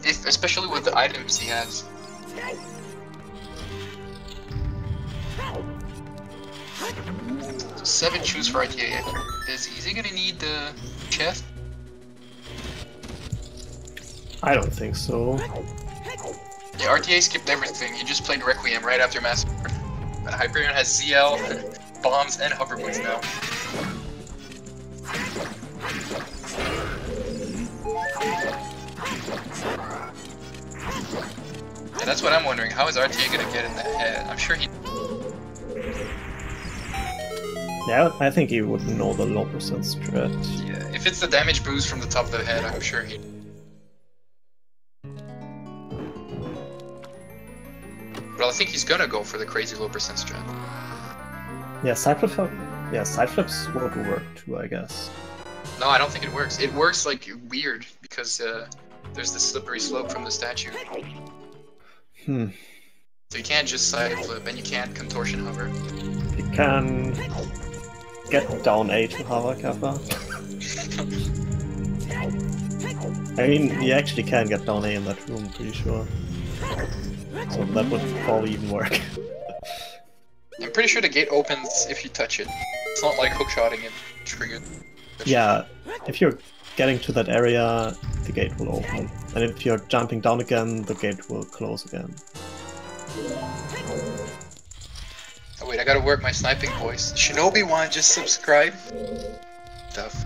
Especially with the items he has. So 7 chews for RTA. Is he gonna need the chest? I don't think so. Yeah, RTA skipped everything. He just played Requiem right after Massacre. But Hyperion has ZL, bombs, and hover boots now. Yeah, that's what I'm wondering. How is RTA gonna get in the head? I'm sure he... Yeah, I think he would know the low percent strat. Yeah, if it's the damage boost from the top of the head, I'm sure he... But I think he's gonna go for the crazy low percent strat. Yeah, side flips would work too, I guess. No, I don't think it works. It works like weird because there's this slippery slope from the statue. So you can't just side flip and you can't contortion hover. You can get down A to hover kappa. I mean, you actually can get down A in that room, pretty sure. So that would probably even work. I'm pretty sure the gate opens if you touch it. It's not like hookshotting it triggered. Yeah, if you're getting to that area, the gate will open. And if you're jumping down again, the gate will close again. Oh wait, I gotta work my sniping voice. Shinobi1 just subscribe. Stuff.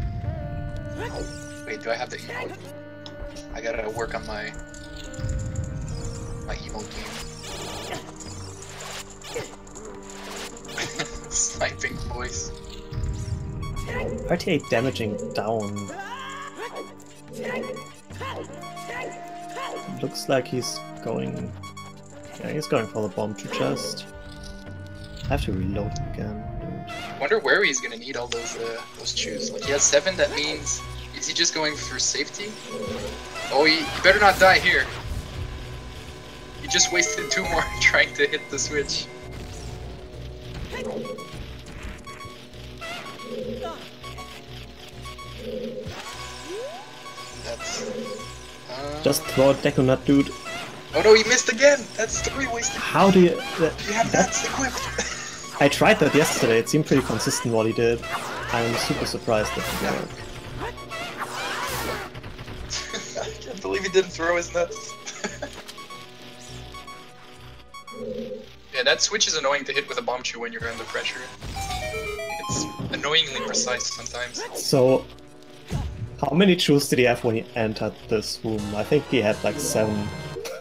Wait, do I have the emote? I gotta work on my emote game. Sniping voice. RTA damaging down. Looks like he's going... Yeah, he's going for the bomb to chest. I have to reload again. I wonder where he's gonna need all those chews. Like he has 7, that means... Is he just going for safety? Oh, he better not die here. He just wasted 2 more trying to hit the switch. That's... Just throw a Deku Nut, dude. Oh no, he missed again! That's 3 wasted. How do you... You have that equipped. I tried that yesterday, it seemed pretty consistent what he did. I'm super surprised that it worked. I can't believe he didn't throw his nuts. Yeah, that switch is annoying to hit with a bomb chew when you're under pressure. It's annoyingly precise sometimes. So, how many chews did he have when he entered this room? I think he had like 7.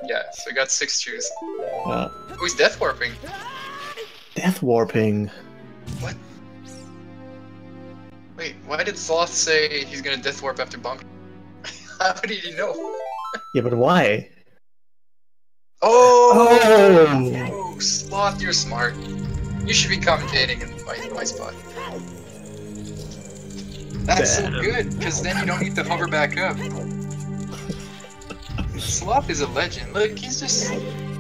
Yeah, so he got 6 chews. Oh, he's death warping. Death warping. What? Wait, why did Sloth say he's gonna death warp after bomb? How did he know? Yeah, but why? Oh, Sloth, you're smart. You should be commentating in my spot. That's so good, because then you don't need to hover back up. Sloth is a legend. Look, he's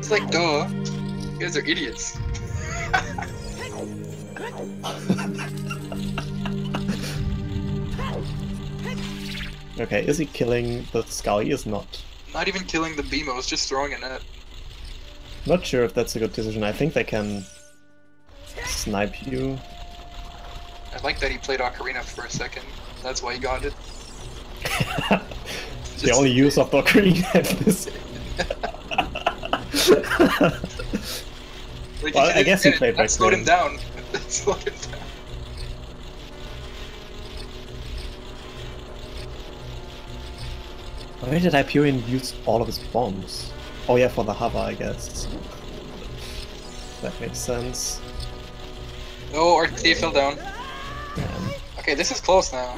like, duh. You guys are idiots. Okay, is he killing the Skull? He is not. Not even killing the Beamos, just throwing a net. Not sure if that's a good decision. I think they can snipe you. I like that he played Ocarina for a second. That's why he got it. The only use of the Ocarina in this. Like, well, I guess he played back. That slowed him down. That slowed him down. Why did Hyperion use all of his bombs? Oh yeah, for the hover, I guess. That makes sense. Oh, RTA fell down. Yeah. Okay, this is close now.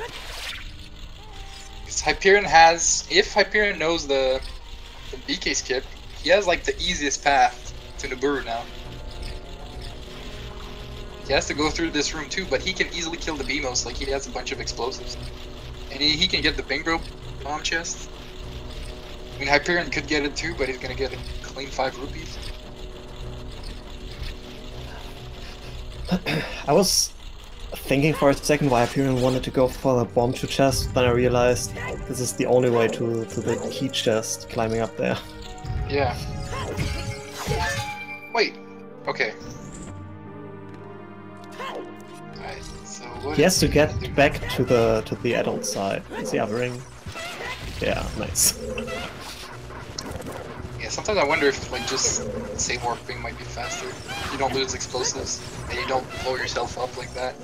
Because Hyperion has... If Hyperion knows the BK skip, he has like the easiest path to Nibiru now. He has to go through this room too, but he can easily kill the Beamos, like he has a bunch of explosives. And he can get the Bingo bomb chest. I mean, Hyperion could get it too, but he's gonna get a clean 5 rupees. I was thinking for a second why Hyperion wanted to go for the bomb to chest, then I realized this is the only way to the key chest, climbing up there. Yeah. Wait. Okay. Alright, so what he has to get back to the adult side. Is he hovering? Yeah, nice. Yeah, sometimes I wonder if like just save warping might be faster. You don't lose explosives, and you don't blow yourself up like that.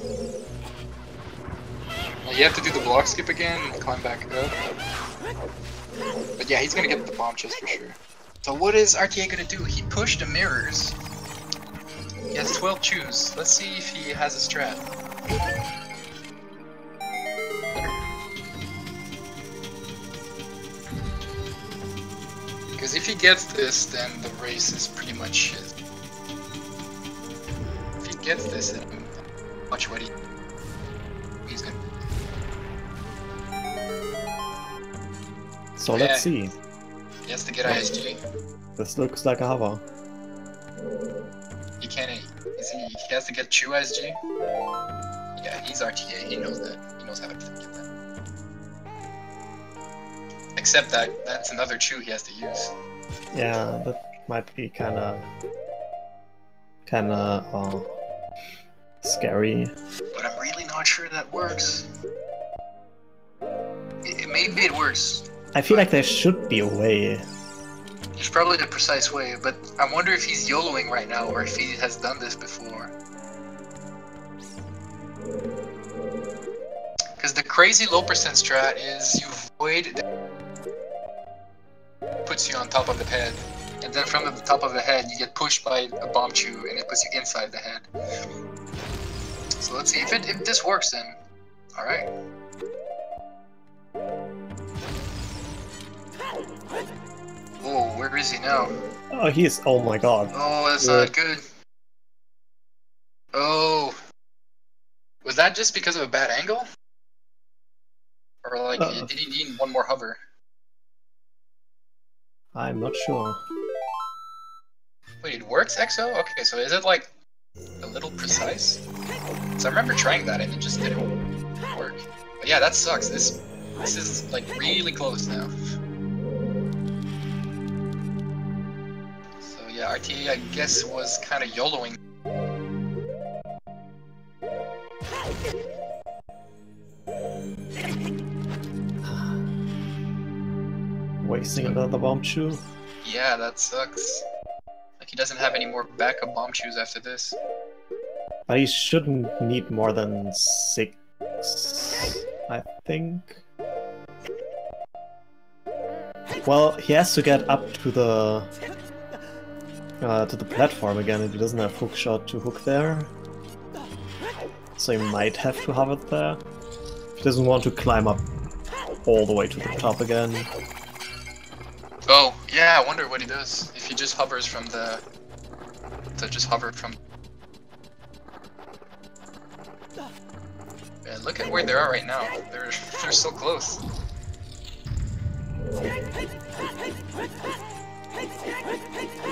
You have to do the block skip again and climb back up. But yeah, he's gonna get the bomb chest for sure. So what is RTA gonna do? He pushed the mirrors. He has 12 chews. Let's see if he has a strat. Because if he gets this, then the race is pretty much his. If he gets this, then watch what he's gonna. So let's see. He has to get ISG. This looks like a hover. He can't. He has to get Chew ISG. Yeah, he's RTA. He knows that. He knows how to get that. Except that that's another Chew he has to use. Yeah, that might be kinda scary. But I'm really not sure that works. Maybe it works. I feel like there should be a way. There's probably the precise way, but I wonder if he's YOLOing right now or if he has done this before. Because the crazy low percent strat is you void, puts you on top of the head, and then from the top of the head you get pushed by a bomb chew and it puts you inside the head. So let's see if this works then. Alright. Oh, where is he now? Oh, he is. Oh my god. Oh, that's not good. Oh. Was that just because of a bad angle? Or like, did he need one more hover? I'm not sure. Wait, it works, EXO? Okay, so is it like a little precise? So I remember trying that and it just didn't work. But yeah, that sucks. This is like really close now. RTA, I guess, was kind of YOLOing. Wasting another bomb chew. Yeah, that sucks. Like, he doesn't have any more backup bomb chews after this. But he shouldn't need more than 6, I think. Well, he has to get up to the platform again, and he doesn't have hookshot to hook there. So he might have to hover there. He doesn't want to climb up all the way to the top again. Oh, yeah, I wonder what he does. If he just hovers from the... To just hover from... Yeah, look at where they are right now. They're so close.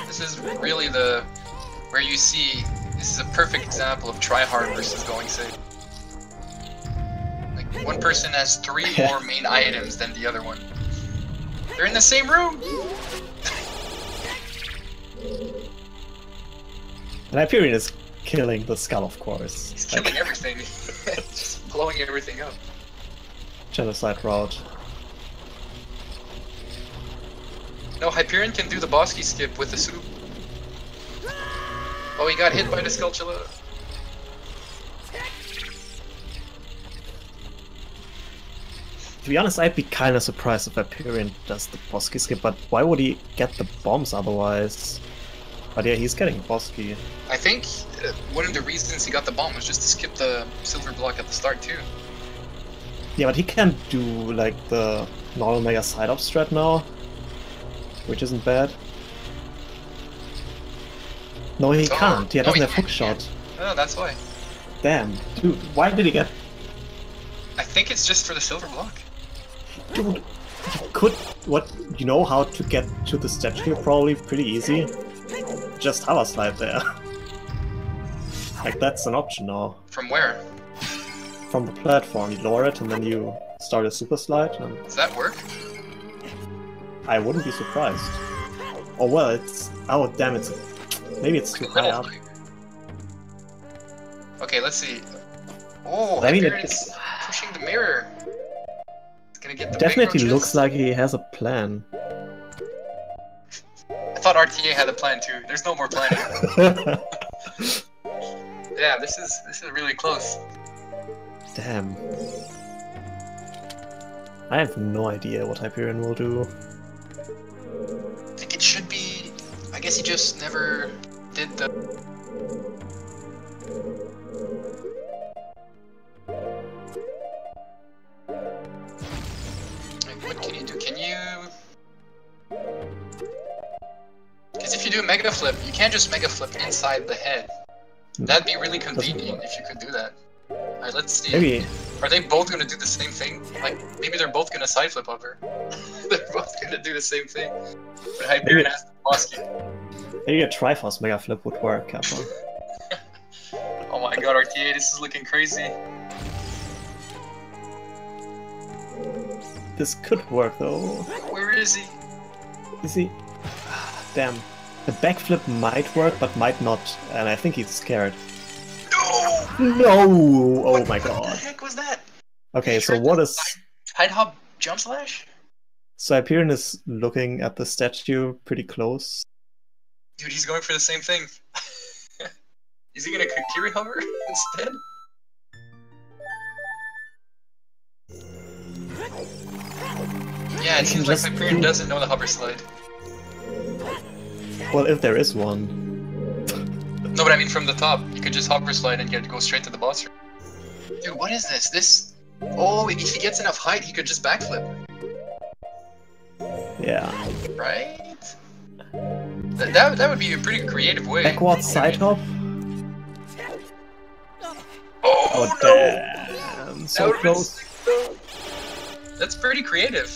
This is really where you see this is a perfect example of try hard versus going safe. Like, one person has 3 more main items than the other one. They're in the same room. And Hyperion is killing the skull, of course. He's killing everything. Just blowing everything up. Genocide route. No, Hyperion can do the boss key skip with the soup. Oh, he got hit by the Skulltula. To be honest, I'd be kind of surprised if Hyperion does the boss key skip, but why would he get the bombs otherwise? But yeah, he's getting boss key. I think one of the reasons he got the bomb was just to skip the silver block at the start too. Yeah, but he can do like the normal mega side-up strat now, which isn't bad. No, he can't. He doesn't have hookshot. Oh, that's why. Damn, dude, why did he get? I think it's just for the silver block. Dude, you could. What? You know how to get to the statue? Probably pretty easy. Just hover slide there. Like, that's an option now. From where? From the platform. You lower it and then you start a super slide. And does that work? I wouldn't be surprised. Oh well, it's... Oh damn, it's... Maybe it's too high up. Okay, let's see. Oh, I mean, it's pushing the mirror. It's gonna get the definitely looks like he has a plan. I thought RTA had a plan too. There's no more planning. Yeah, this is really close. Damn. I have no idea what Hyperion will do. I think it should be... I guess he just never did the... Like, what can you do? Can you... Because if you do a mega flip, you can't just mega flip inside the head. That'd be really convenient if you could do that. Alright, let's see. Maybe. Are they both gonna do the same thing? Like, maybe they're both gonna side flip over. They're both gonna do the same thing. But Hyperion has the boss key. Maybe a Triforce mega flip would work, Kappa. Oh my god, RTA, this is looking crazy. This could work though. Where is he? Is he? Damn. The backflip might work, but might not, and I think he's scared. No! No! Oh my god. What the heck was that? Okay, so what is... Side hop jump slash? So Hyperion is looking at the statue pretty close. Dude, he's going for the same thing. Is he gonna Kiri hover instead? Yeah, it seems like Hyperion doesn't know the hover slide. Well, if there is one. No, but I mean from the top. You could just hover slide and go straight to the boss room. Dude, what is this? This... Oh, if he gets enough height, he could just backflip. Yeah. Right? That would be a pretty creative way. Backward side hop? Oh, no! Damn, so close. That's pretty creative.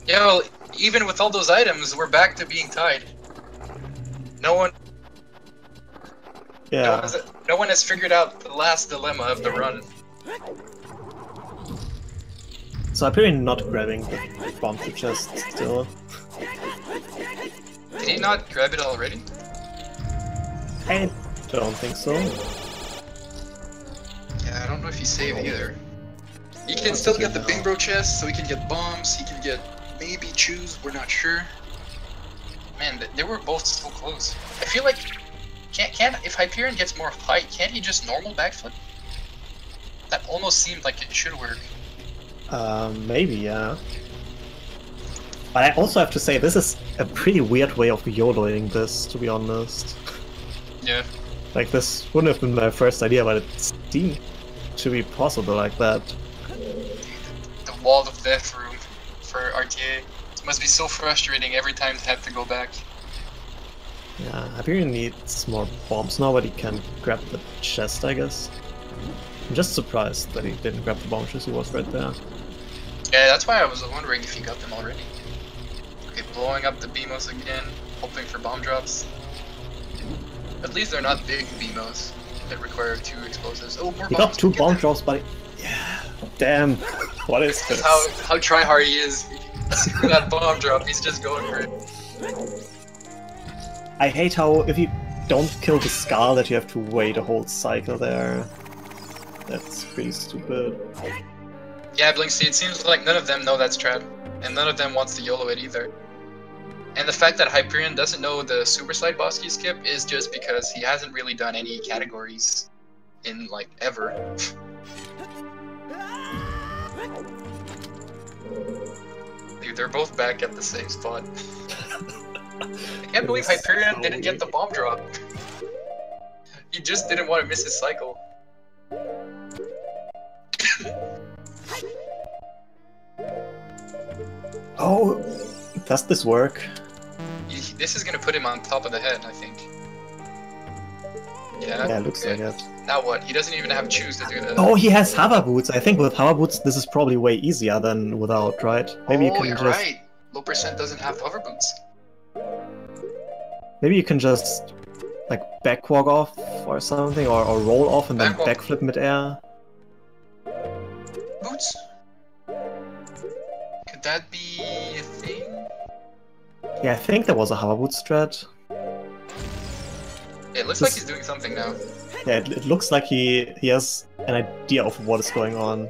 Yeah, well, even with all those items, we're back to being tied. No one... Yeah. No one has figured out the last dilemma of the run. So apparently not grabbing the bomb to chest still. Did he not grab it already? I don't think so. Yeah, I don't know if he saved either. He can still get the Bing Bro chest, so he can get bombs, he can get maybe choose, we're not sure. Man, they were both so close. I feel like, if Hyperion gets more height, can't he just normal backflip? That almost seemed like it should work. Maybe, yeah. But I also have to say, this is a pretty weird way of YOLOing this, to be honest. Yeah. Like, this wouldn't have been my first idea, but it seemed to be possible like that. The wall of death room for RTA. It must be so frustrating every time to have to go back. Yeah, Hyperion needs more bombs now, but he can grab the chest, I guess. I'm just surprised that he didn't grab the bomb chest, he was right there. Yeah, that's why I was wondering if he got them already. Okay, blowing up the BMOs again, hoping for bomb drops. At least they're not big BMOs that require 2 explosives. Oh, more he bombs. got 2 bomb drops, but yeah, damn, what is this? How try-hard he is. Screw that bomb drop, he's just going for it. I hate how if you don't kill the Skull that you have to wait a whole cycle there. That's pretty stupid. Yeah, Blinksy, it seems like none of them know that's trap, and none of them wants to YOLO it either. And the fact that Hyperion doesn't know the Super Slide boss key skip is just because he hasn't really done any categories in, like, ever. Dude, they're both back at the same spot. I can't believe Hyperion didn't get the bomb drop. He just didn't want to miss his cycle. Oh, does this work? This is gonna put him on top of the head, I think. Yeah, Yeah, it looks like it. Now what? He doesn't even have choose to do that. Oh, he has hover boots. I think with hover boots, this is probably way easier than without, right? Maybe you can you're just... right. Low percent doesn't have hover boots. Maybe you can just, like, backwalk off or something, or roll off and then backflip midair. Boots? Could that be a thing? Yeah, I think there was a hover boot strat. Yeah, it looks like he's doing something now. Yeah, it looks like he has an idea of what is going on.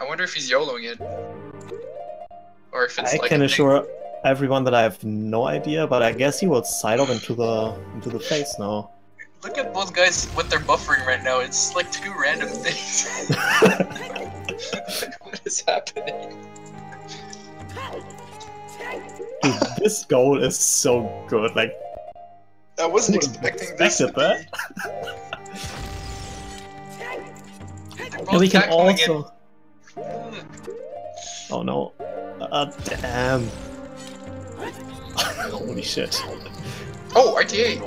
I wonder if he's YOLOing it. Or if it's I like can assure everyone that I have no idea, but I guess he will side off into the face now. Look at both guys, what they're buffering right now. It's like 2 random things. What is happening? Dude, this goal is so good. Like, I wasn't expecting this. That. And we can also. Oh no! Damn! Holy shit! Oh, RTA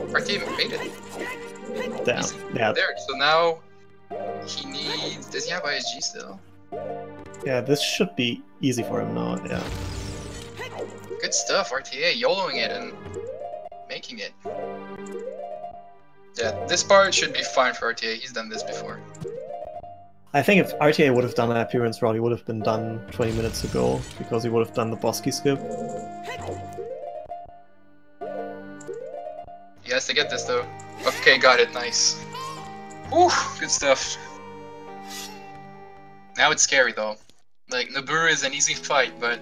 made it. Damn! Yeah. There. So now he needs. Does he have ISG still? Yeah, this should be easy for him now. Yeah. Good stuff, RTA, YOLOing it and making it. Yeah, this part should be fine for RTA, he's done this before. I think if RTA would have done an appearance route, he would have been done 20 minutes ago, because he would have done the Bosky skip. He has to get this though. Okay, got it, nice. Whew, good stuff. Now it's scary though. Like, Naburu is an easy fight, but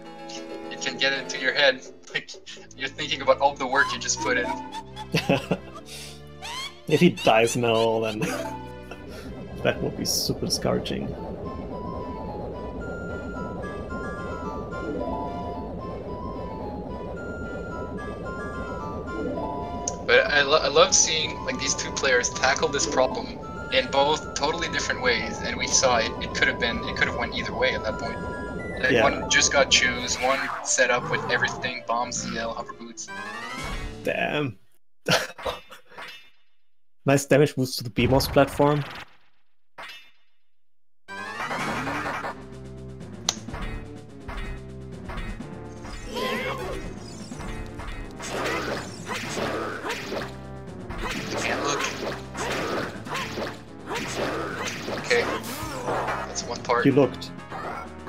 it can get into your head. Like, you're thinking about all the work you just put in. If he dies now, then that would be super discouraging. But I love seeing like these 2 players tackle this problem in both totally different ways, and we saw it. It could have went either way at that point. Like, yeah. One just got choose, one set up with everything, bombs, CL, hover boots. Damn. Nice damage boost to the BMOS platform. Can't look. Okay. That's one part. You looked.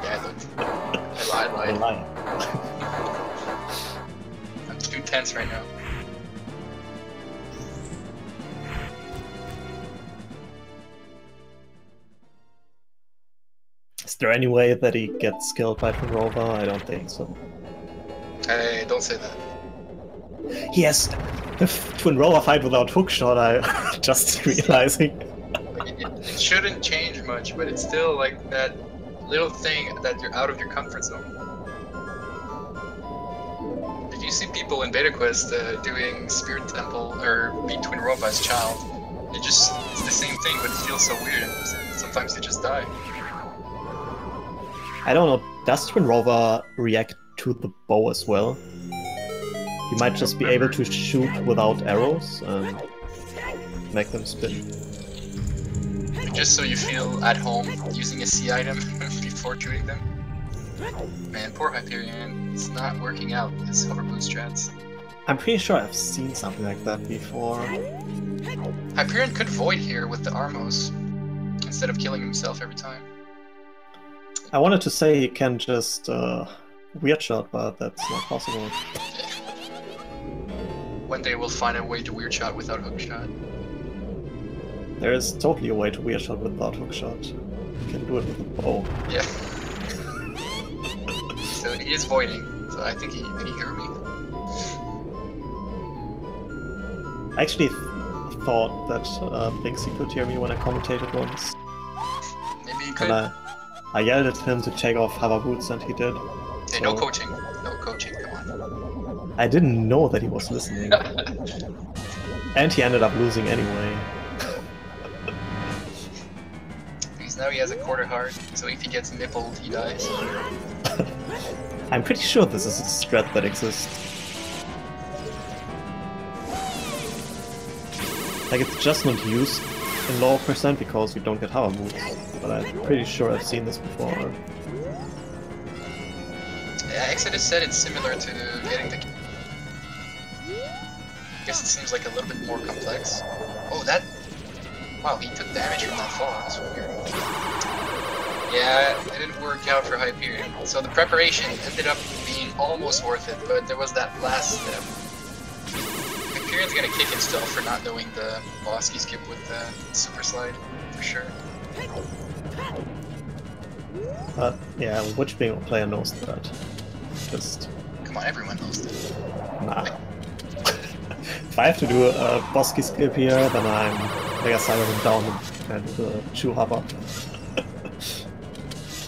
Yeah, I looked. right now. Is there any way that he gets killed by Twinrova? I don't think so. Hey, don't say that. He has the Twinrova fight without hookshot, I just realizing. It shouldn't change much, but it's still like that little thing that you're out of your comfort zone. If you see people in Beta Quest doing Spirit Temple or beat Twinrova as child, it's the same thing, but it feels so weird, and sometimes they just die. I don't know, does Twinrova react to the bow as well? You might just be able to shoot without arrows and make them spin. Just so you feel at home using a C item before shooting them. Man, poor Hyperion. It's not working out, his hover boot strats. I'm pretty sure I've seen something like that before. Hyperion could void here with the Armos, instead of killing himself every time. I wanted to say he can just weird shot, but that's not possible. One day we'll find a way to weird shot without hook shot. There is totally a way to weird shot without hookshot. You can do it with a bow. Yeah. So he is voiding. So I think did he hear me? I actually thought that Binksy could hear me when I commentated once. Maybe he could. And I yelled at him to take off hover boots, and he did. Hey, no coaching. No coaching, come on. I didn't know that he was listening. And he ended up losing anyway. Because now he has a quarter heart, so if he gets nippled, he dies. I'm pretty sure this is a strat that exists. Like, it's just not used in lower percent because you don't get hover moves, but I'm pretty sure I've seen this before. Yeah, Exodus said it's similar to getting the... I guess it seems like a little bit more complex. Oh, that... Wow, he took damage from that fall, that's weird. Yeah, it didn't work out for Hyperion. So the preparation ended up being almost worth it, but there was that last step. Hyperion's gonna kick himself for not knowing the boss he skipped with the super slide, for sure. But yeah, which bingo player knows that? Just... Come on, everyone knows that. Nah. If I have to do a Bosky skip here, then I'm Mega Siren down and chew hover.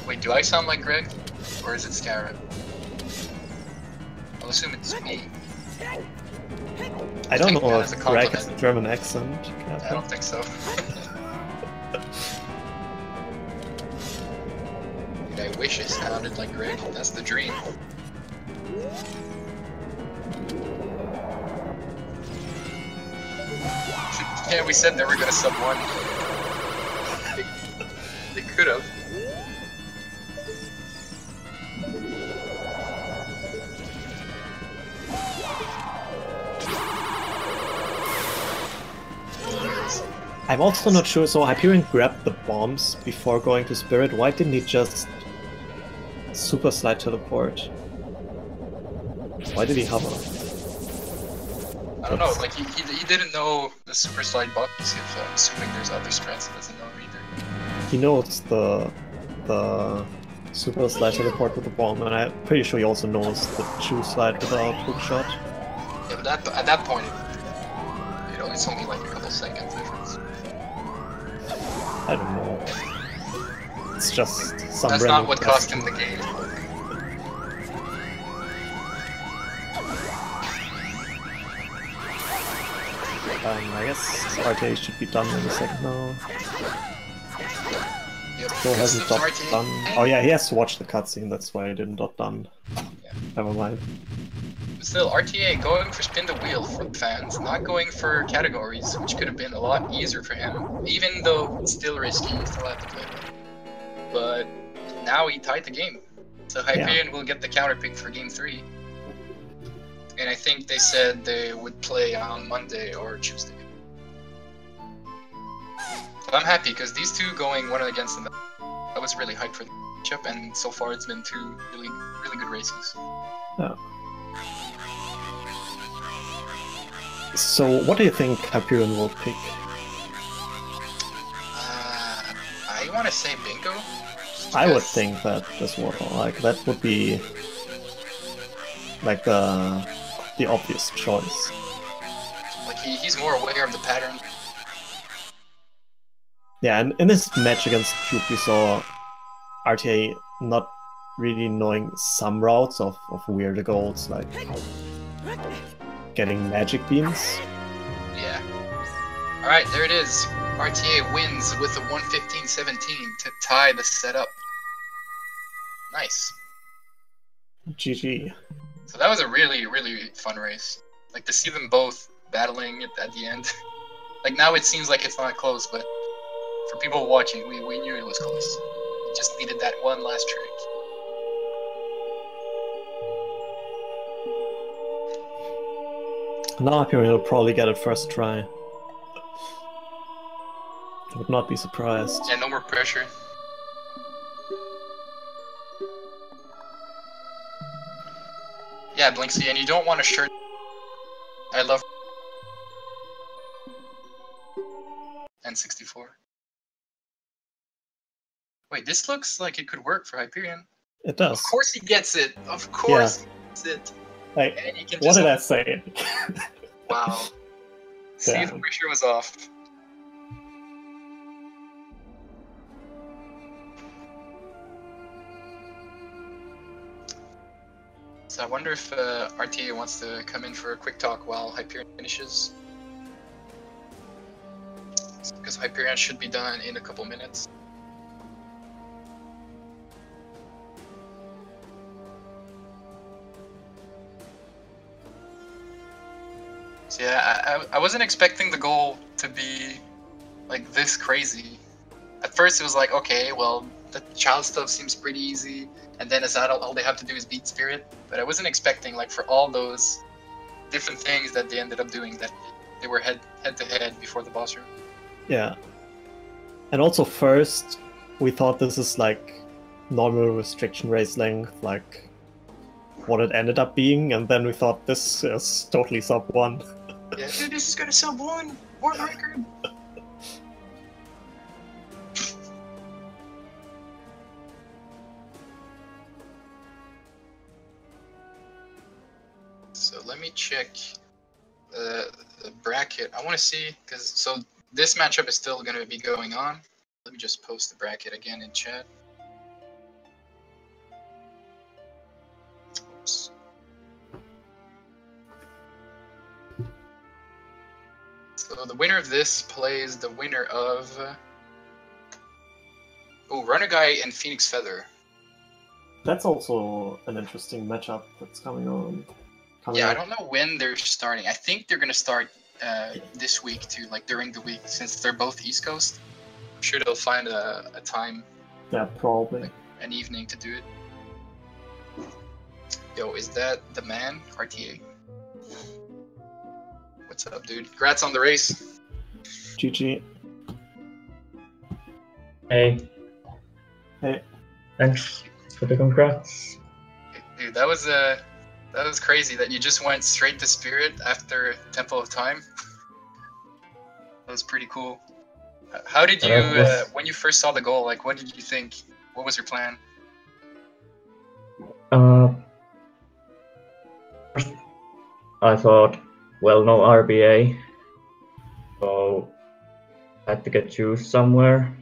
Wait, do I sound like Greg? Or is it Scarab? I'll assume it's me. I don't know if Greg has a German accent. I don't think so. I wish it sounded like Greg. That's the dream. Yeah, we said they were gonna sub 1. They could have. I'm also not sure, so Hyperion grabbed the bombs before going to Spirit. Why didn't he just super slide teleport? Why did he hover? I don't know, like he didn't know the super slide bugs, so I'm assuming there's other strats he doesn't know either. He knows the super slide teleport with the bomb, and I'm pretty sure he also knows the chew slide without hookshot. Yeah, but at that point, it's only like a couple seconds difference. I don't know. It's just some That's not what cost him the game. I guess RTA should be done in a second now. Yep, Still hasn't done. Oh yeah, he has to watch the cutscene, that's why I didn't done. Yeah. Never mind. But still, RTA going for spin the wheel for fans, not going for categories, which could have been a lot easier for him, even though it's still risky, he still had to play it. But now he tied the game. So Hyperion will get the counter pick for game 3. And I think they said they would play on Monday or Tuesday. But I'm happy because these two going one against another, I was really hyped for the matchup, and so far it's been 2 really good races. Yeah. So, what do you think Hyperion will pick? I want to say Bingo. I would think that as well. Like that would be like the obvious choice. Like he's more aware of the pattern. Yeah, and in this match against Cube, we saw RTA not really knowing some routes of weirder goals, like getting magic beams. Yeah. Alright, there it is. RTA wins with a 115-17 to tie the setup. Nice. GG. So that was a really, really fun race. Like, to see them both battling at the end. Like, now it seems like it's not close, but for people watching, we knew it was close. It just needed that one last trick. Now Hyperion will probably get it first try. I would not be surprised. Yeah, no more pressure. Yeah, Blinksy, and you don't want a shirt. I love N64. Wait, this looks like it could work for Hyperion. It does. Of course he gets it. Of course he gets it. Like, what did I say? Wow. See if the pressure was off. So I wonder if RTA wants to come in for a quick talk while Hyperion finishes. Because Hyperion should be done in a couple minutes. So yeah, I wasn't expecting the goal to be like this crazy. At first it was like, okay, well, the child stuff seems pretty easy, and then as adult, all they have to do is beat Spirit. But I wasn't expecting, like, for all those different things that they ended up doing, that they were head to head before the boss room. Yeah. And also first, we thought this is like normal restriction race length, like what it ended up being, and then we thought this is totally sub 1. Yeah, dude, this is gonna sub 1! World record! So let me check the bracket. I want to see, because so this matchup is still going to be going on. Let me just post the bracket again in chat. Oops. So the winner of this plays the winner of Runner Guy and Phoenix Feather. That's also an interesting matchup that's coming on. Yeah, I don't know when they're starting. I think they're gonna start this week too, like during the week, since they're both East Coast. I'm sure they'll find a time. Yeah, probably. Like an evening to do it. Yo, is that the man, RTA? What's up, dude? Congrats on the race. GG. Hey. Hey. Thanks for the congrats. Dude, that was crazy that you just went straight to Spirit after Temple of Time. That was pretty cool. How did you, when you first saw the goal, like, what did you think? What was your plan? First I thought, well, no RBA, so I had to get juice somewhere.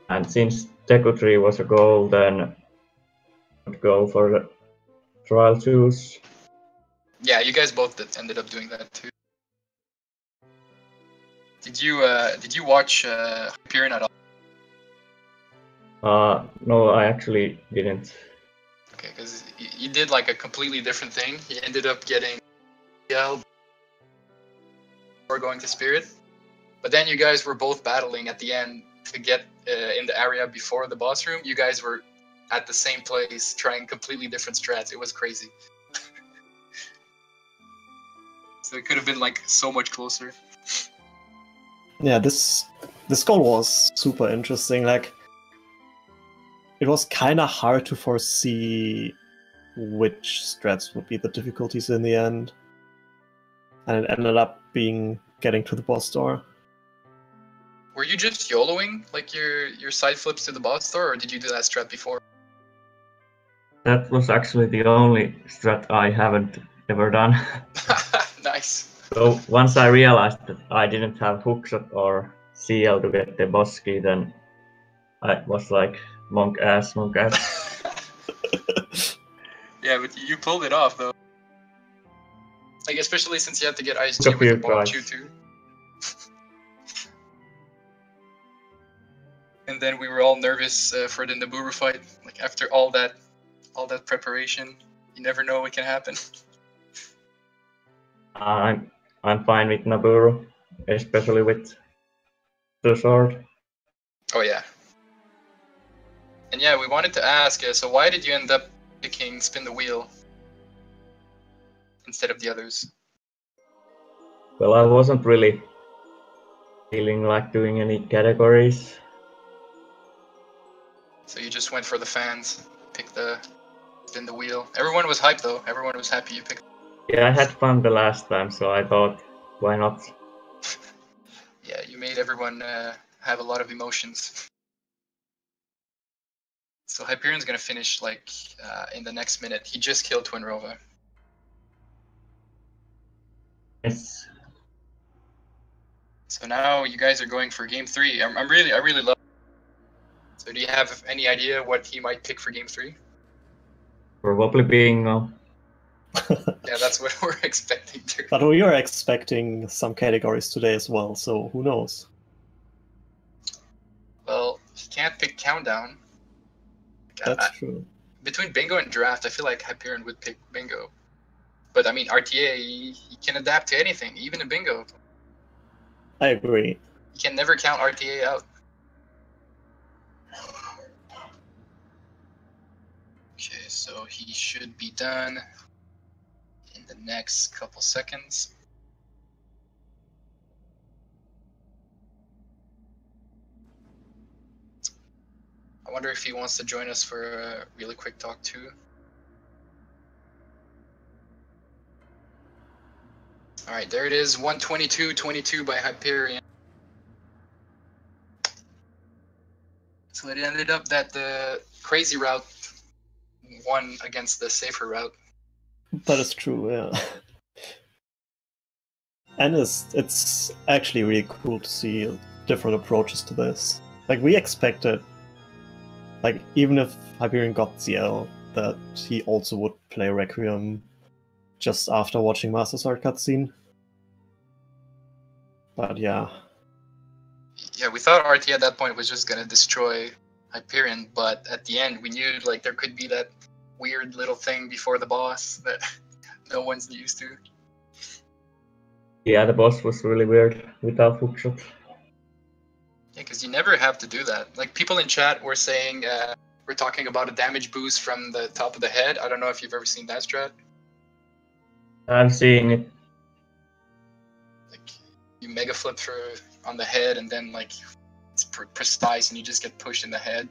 And since Deku Tree was a goal, then I would go for the trial juice. Yeah, you guys both ended up doing that too. Did you watch Hyperion at all? No, I actually didn't. Okay, because you did like a completely different thing. You ended up getting yelled before going to Spirit, but then you guys were both battling at the end to get in the area before the boss room. You guys were at the same place trying completely different strats. It was crazy. So it could have been like so much closer. Yeah, this goal was super interesting. Like, it was kind of hard to foresee which strats would be the difficulties in the end. and it ended up being getting to the boss door. Were you just YOLOing like your side flips to the boss door, or did you do that strat before? That was actually the only strat I haven't ever done. Nice. So once I realized that I didn't have hookshot or CL to get the boss key, then I was like, monk ass. Yeah, but you pulled it off though. Like especially since you had to get Ice Took G a with the few bomb tries. chew too. And then we were all nervous for the Naburu fight. Like after all that preparation, you never know what can happen. I'm fine with Naburu, especially with the sword. Oh yeah. And yeah, we wanted to ask, so why did you end up picking Spin the Wheel instead of the others? Well, I wasn't really feeling like doing any categories. So you just went for the fans, picked the Spin the Wheel. Everyone was hyped though. Everyone was happy you picked. Yeah, I had fun the last time, so I thought, why not? Yeah, you made everyone have a lot of emotions. So Hyperion's gonna finish like in the next minute. He just killed Twin Rova. Yes. So now you guys are going for game 3. I really love it. So do you have any idea what he might pick for game 3? Probably bingo. Yeah, that's what we're expecting to. But we are expecting some categories today as well, so who knows? He can't pick Countdown. That's true. Between Bingo and Draft, I feel like Hyperion would pick Bingo. But I mean, RTA, he can adapt to anything, even in Bingo. I agree. You can never count RTA out. Okay, so he should be done in the next couple seconds. I wonder if he wants to join us for a really quick talk too. All right, there it is, 122-22 by Hyperion. So it ended up that the crazy route won against the safer route. That is true, yeah. And it's actually really cool to see different approaches to this. Like, we expected, like, even if Hyperion got CL, that he also would play Requiem just after watching Master Sword cutscene. But yeah. Yeah, we thought RT at that point was just gonna destroy Hyperion, but at the end we knew like there could be that weird little thing before the boss that no one's used to. Yeah, the boss was really weird without hookshot. Yeah, because you never have to do that. Like people in chat were saying, we're talking about a damage boost from the top of the head. I don't know if you've ever seen that strat. I'm seeing it. Like you mega flip on the head and then like it's precise and you just get pushed in the head.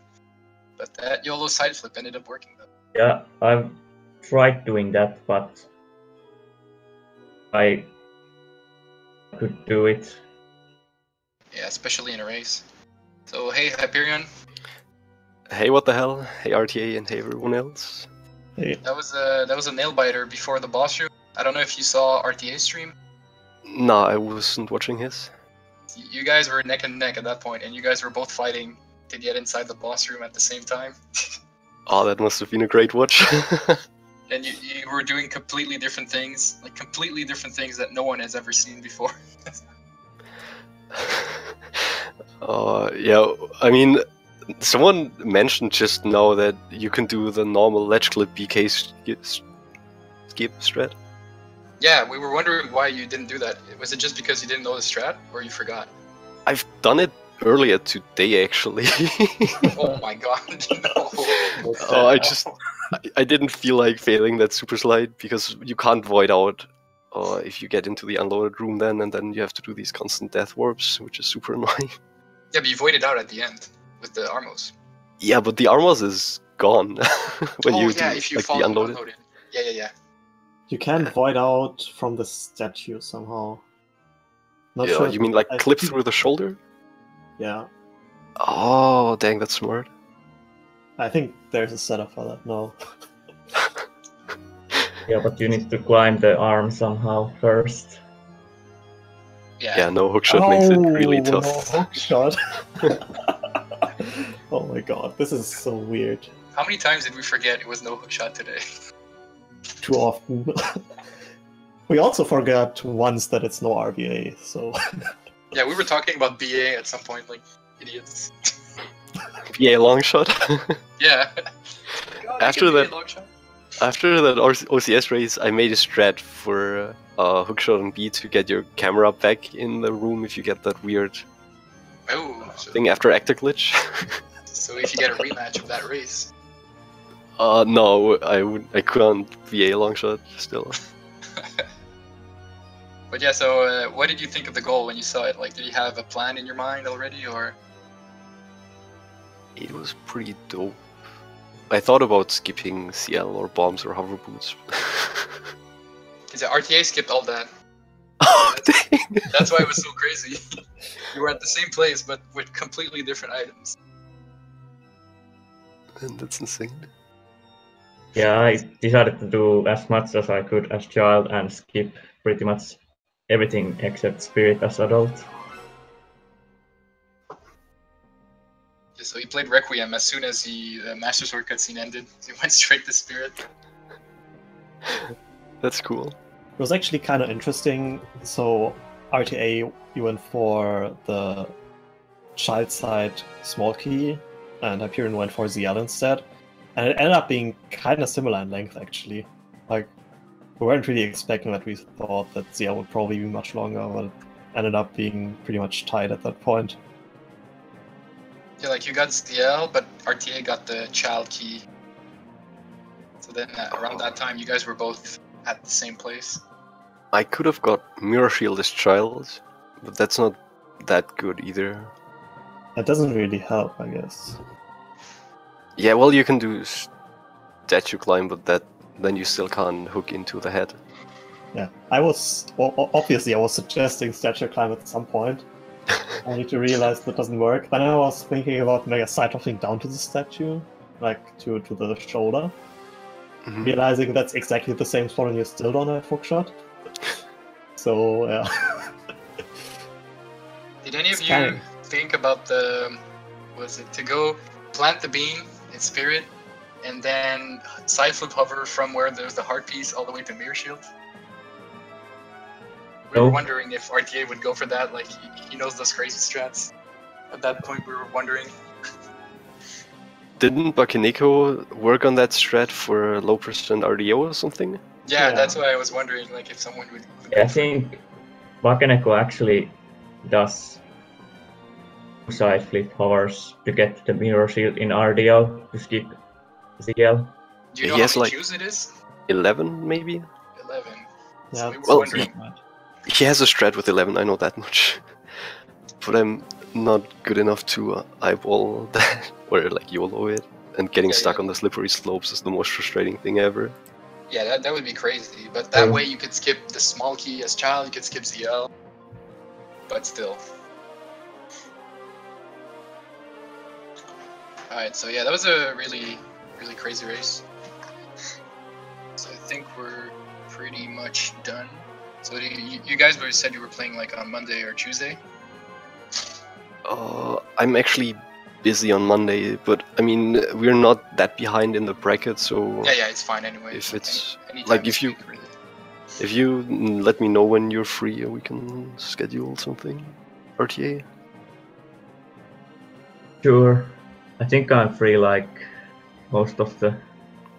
But that YOLO side flip ended up working though. Yeah, I've tried doing that, but I could do it. Yeah, especially in a race. So hey Hyperion. Hey, what the hell? Hey RTA and hey everyone else. Hey. That was a nail biter before the boss room. I don't know if you saw RTA stream. Nah, I wasn't watching his. You guys were neck and neck at that point, and you guys were both fighting to get inside the boss room at the same time. Oh, that must have been a great watch. And you were doing completely different things, like completely different things that no one has ever seen before. Yeah, I mean, someone mentioned just now that you can do the normal ledge clip BK skip strat. Yeah, we were wondering why you didn't do that. Was it just because you didn't know the strat, or you forgot? I've done it earlier today, actually. Oh my god, no. Oh, I didn't feel like failing that super slide, because you can't void out if you get into the unloaded room then, and then you have to do these constant death warps, which is super annoying. Yeah, but you voided out at the end with the Armos. Yeah, but the Armos is gone when you do if you like, fall the unloaded. Yeah. You can void out from the statue somehow. Not Yeah, sure. you mean like I clip think- through the shoulder? Yeah, Oh, dang, that's smart. I think there's a setup for that. No. Yeah, but you need to climb the arm somehow first. Yeah, no hookshot makes it really no tough. hook shot. Oh my god, this is so weird. How many times did we forget it was no hookshot today? Too often. We also forgot once that it's no RBA, so. Yeah, we were talking about BA at some point, like idiots. Yeah, long shot. Yeah. God, After BA that- long shot. After that OCS race, I made a strat for hookshot and B to get your camera back in the room if you get that weird Oh, so, thing after actor glitch. so if you get a rematch of that race. No, I couldn't VA long shot still. But yeah, so what did you think of the goal when you saw it? Like, did you have a plan in your mind already, or? It was pretty dope. I thought about skipping CL or bombs or hover boots. Because RTA skipped all that. Oh, dang. That's why it was so crazy. You were at the same place, but with completely different items. And that's insane. Yeah, I decided to do as much as I could as child and skip pretty much everything except Spirit as adult. So he played Requiem as soon as the Master Sword cutscene ended. He went straight to Spirit. That's cool. It was actually kind of interesting. So, RTA, you went for the child side small key, and Hyperion went for ZL instead. And it ended up being kind of similar in length, actually. Like, we weren't really expecting that. We thought that ZL would probably be much longer, but it ended up being pretty much tight at that point. Yeah, like you got ZL, but RTA got the child key. So then around that time, you guys were both at the same place. I could have got Mirror Shield as child, but that's not that good either. That doesn't really help, I guess. Yeah, well, you can do statue climb, but then you still can't hook into the head. Yeah, obviously I was suggesting statue climb at some point. Only to realize that doesn't work. Then I was thinking about mega side hopping down to the statue, like to the shoulder. Mhm. Realizing that's exactly the same spot and you still don't have hookshot. So yeah. Did any of you Scanning. think about to go plant the beam in Spirit, and then side flip hover from where there's the heart piece all the way to Mirror Shield? We were No. wondering if RTA would go for that, like he knows those crazy strats. At that point we were wondering. Didn't Bakeneko work on that strat for low percent RDO or something? Yeah, Yeah. that's why I was wondering like if someone would Yeah, I go for it. think Bakeneko actually does side flip hovers to get the mirror shield in RDO to skip ZL. Do you know He how has, many like- choose it is? 11 maybe? 11. Yeah, So we were Well, wondering. He has a strat with 11, I know that much. But I'm not good enough to eyeball that, or like YOLO it. And getting Yeah, stuck yeah. on the slippery slopes is the most frustrating thing ever. Yeah, that would be crazy. But that True. way you could skip the small key as child, you could skip ZL. But still. Alright, so yeah, that was a really, really crazy race. So I think we're pretty much done. So you guys said you were playing like on Monday or Tuesday? I'm actually busy on Monday, but I mean, we're not that behind in the bracket, so Yeah, it's fine anyway. if it's Anytime like this if you week, really. if you let me know when you're free, we can schedule something. RTA. Sure. I think I'm free like most of the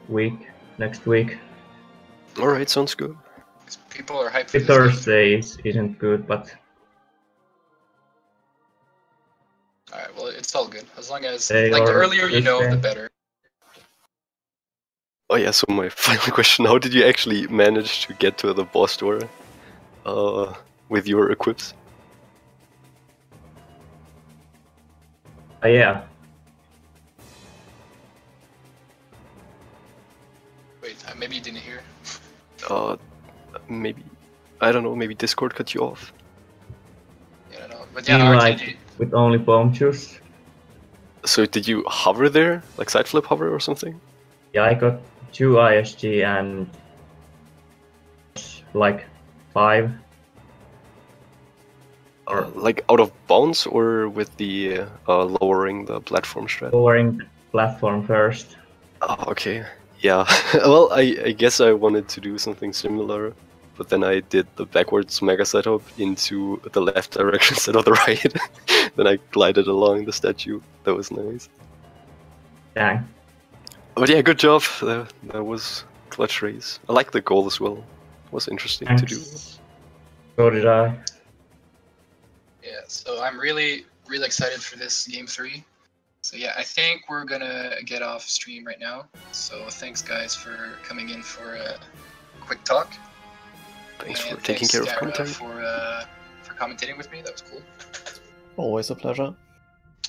week, next week. All right, sounds good. 'Cause people are hyped for The this game. Thursday isn't good, but Alright, well, it's all good. As long as, They like, the are earlier you know, the Tuesday. better. Oh yeah, so my final question: how did you actually manage to get to the boss door with your equips? yeah. Wait, maybe you didn't hear. Maybe, I don't know, maybe Discord cut you off. Yeah, I don't know. But You yeah, like RTG. with only bomb juice? So did you hover there? Like side flip hover or something? Yeah, I got 2 ISG and like 5. Like out of bounds or with the lowering the platform strat? Lowering platform first. Oh, okay. Yeah. Well, I guess I wanted to do something similar, but then I did the backwards mega setup into the left direction instead of the right. Then I glided along the statue. That was nice. Dang. But yeah, good job. That was clutch race. I like the goal as well. It was interesting to do. Thanks. So did I. Yeah, so I'm really excited for this game 3. So yeah, I think we're gonna get off stream right now. So thanks guys for coming in for a quick talk. Thanks And for taking care of Skyra, commentary. for commentating with me. That was cool. Always a pleasure.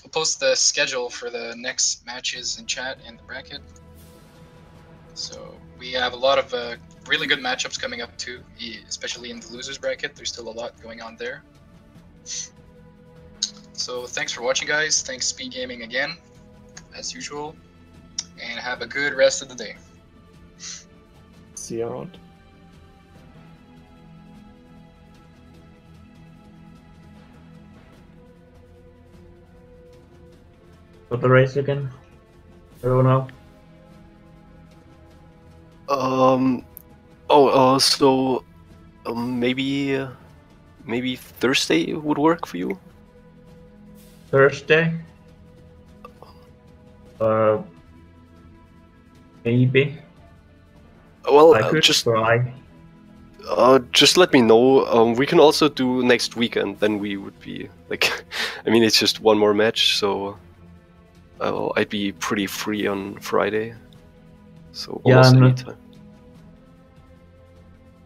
I'll post the schedule for the next matches in chat and the bracket. So we have a lot of really good matchups coming up too, especially in the losers bracket. There's still a lot going on there. So thanks for watching, guys. Thanks Speed Gaming again, as usual, and have a good rest of the day. See you around. Got the race again? I don't know. So maybe Thursday would work for you. Thursday? Maybe. Well, I could try. Just let me know. We can also do next weekend. Then we would be like, I mean, it's just one more match, so I'd be pretty free on Friday. So Yeah, almost I'm any not time.